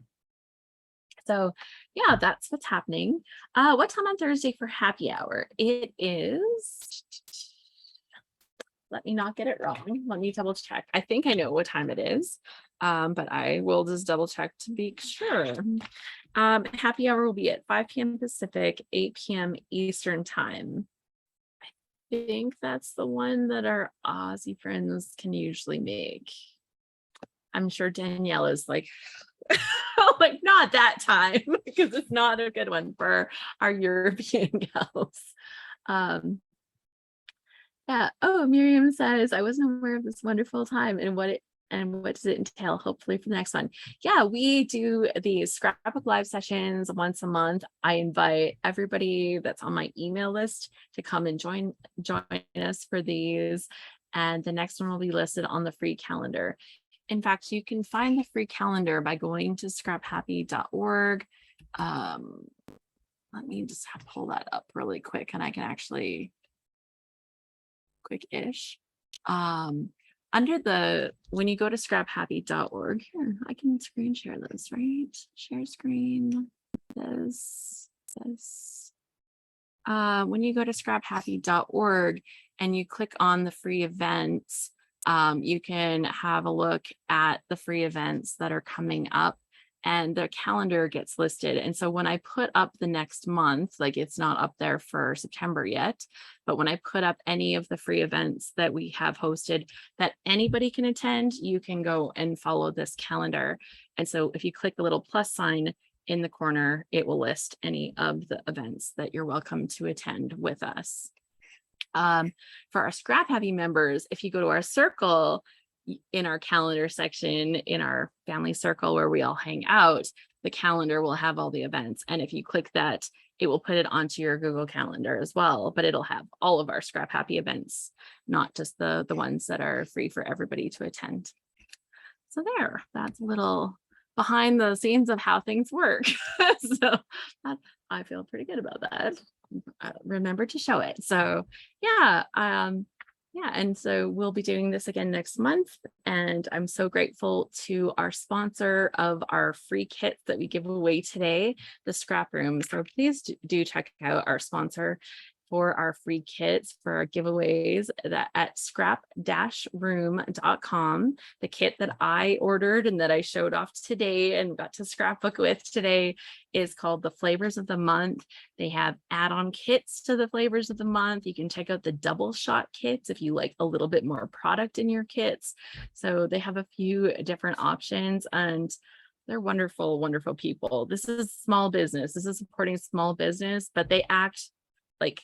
So yeah, that's what's happening. What time on Thursday for happy hour? It is, let me not get it wrong. Let me double check. I think I know what time it is, but I will just double check to be sure. Happy hour will be at 5 p.m. Pacific, 8 p.m. Eastern time. I think that's the one that our Aussie friends can usually make. I'm sure Danielle is like, like not that time because it's not a good one for our European gals. Yeah. Oh, Miriam says, I wasn't aware of this wonderful time and what does it entail, hopefully for the next one. Yeah, we do these Scrapbook live sessions once a month. I invite everybody that's on my email list to come and join us for these. And the next one will be listed on the free calendar. In fact, you can find the free calendar by going to scraphappy.org. Let me just pull that up really quick and I can actually quick-ish. Under when you go to scraphappy.org, here, I can screen share this, right? Share screen, this. When you go to scraphappy.org and you click on the free events, you can have a look at the free events that are coming up and the calendar gets listed. And so when I put up the next month, like it's not up there for September yet, but when I put up any of the free events that we have hosted that anybody can attend, you can go and follow this calendar. And so if you click the little plus sign in the corner, it will list any of the events that you're welcome to attend with us. For our Scrap Happy members, if you go to our circle in our calendar section, in our family circle where we all hang out, the calendar will have all the events. And if you click that, it will put it onto your Google Calendar as well, but it'll have all of our Scrap Happy events, not just the ones that are free for everybody to attend. So there, that's a little behind the scenes of how things work. So I feel pretty good about that. Remember to show it. So yeah, and so we'll be doing this again next month. And I'm so grateful to our sponsor of our free kits that we give away today, the ScrapRoom. So please do check out our sponsor for our free kits for our giveaways at scrap-room.com. The kit that I ordered and that I showed off today and got to scrapbook with today is called the Flavors of the Month. They have add-on kits to the Flavors of the Month. You can check out the double shot kits if you like a little bit more product in your kits. So they have a few different options and they're wonderful, wonderful people. This is small business. This is supporting small business, but they act like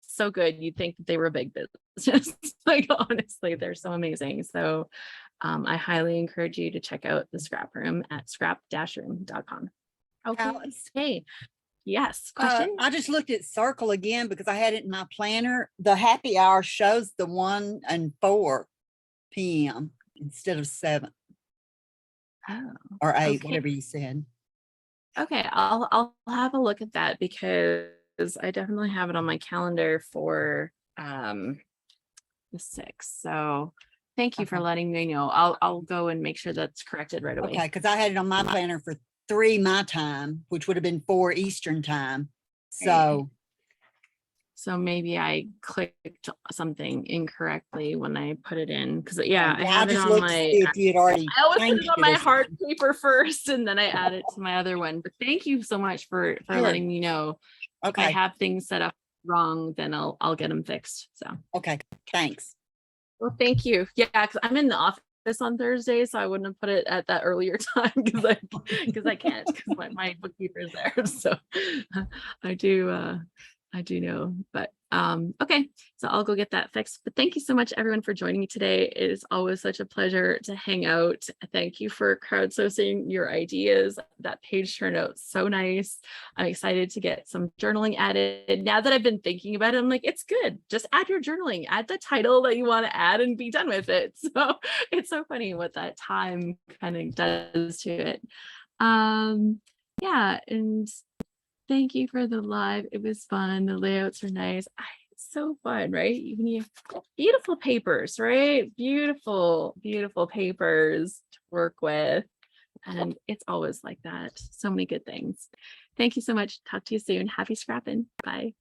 so good. You'd think that they were a big business. Like honestly, they're so amazing. So I highly encourage you to check out the ScrapRoom at scrap-room.com. Okay. Alice, Hey, yes, question? I just looked at Circle again because I had it in my planner. The happy hour shows the 1 and 4 p.m. instead of 7 or 8, okay. whatever you said. Okay, I'll have a look at that because I definitely have it on my calendar for the 6th. So thank you for letting me know. I'll go and make sure that's corrected right away. Okay, because I had it on my planner for 3 my time, which would have been 4 Eastern time. So maybe I clicked something incorrectly when I put it in because yeah, I I have it just on looked to my. see if you had already I always put changed it on it my or hard something. paper first, and then I add it to my other one. But thank you so much for Sure. letting me know. If I Okay, have things set up wrong, then I'll get them fixed. So okay, thanks. well, thank you. Yeah, because I'm in the office on Thursday, so I wouldn't have put it at that earlier time because I can't because my bookkeeper is there. So I do know, but okay, so I'll go get that fixed. But thank you so much everyone for joining me today. It is always such a pleasure to hang out. Thank you for crowdsourcing your ideas. That page turned out so nice. I'm excited to get some journaling added. Now that I've been thinking about it, I'm like, it's good. Just add your journaling, add the title that you want to add and be done with it. So it's so funny what that time kind of does to it. Yeah, and thank you for the live. It was fun. The layouts are nice. It's so fun, right? When you beautiful papers, right? Beautiful, beautiful papers to work with. And it's always like that. So many good things. Thank you so much. Talk to you soon. Happy scrapping. Bye.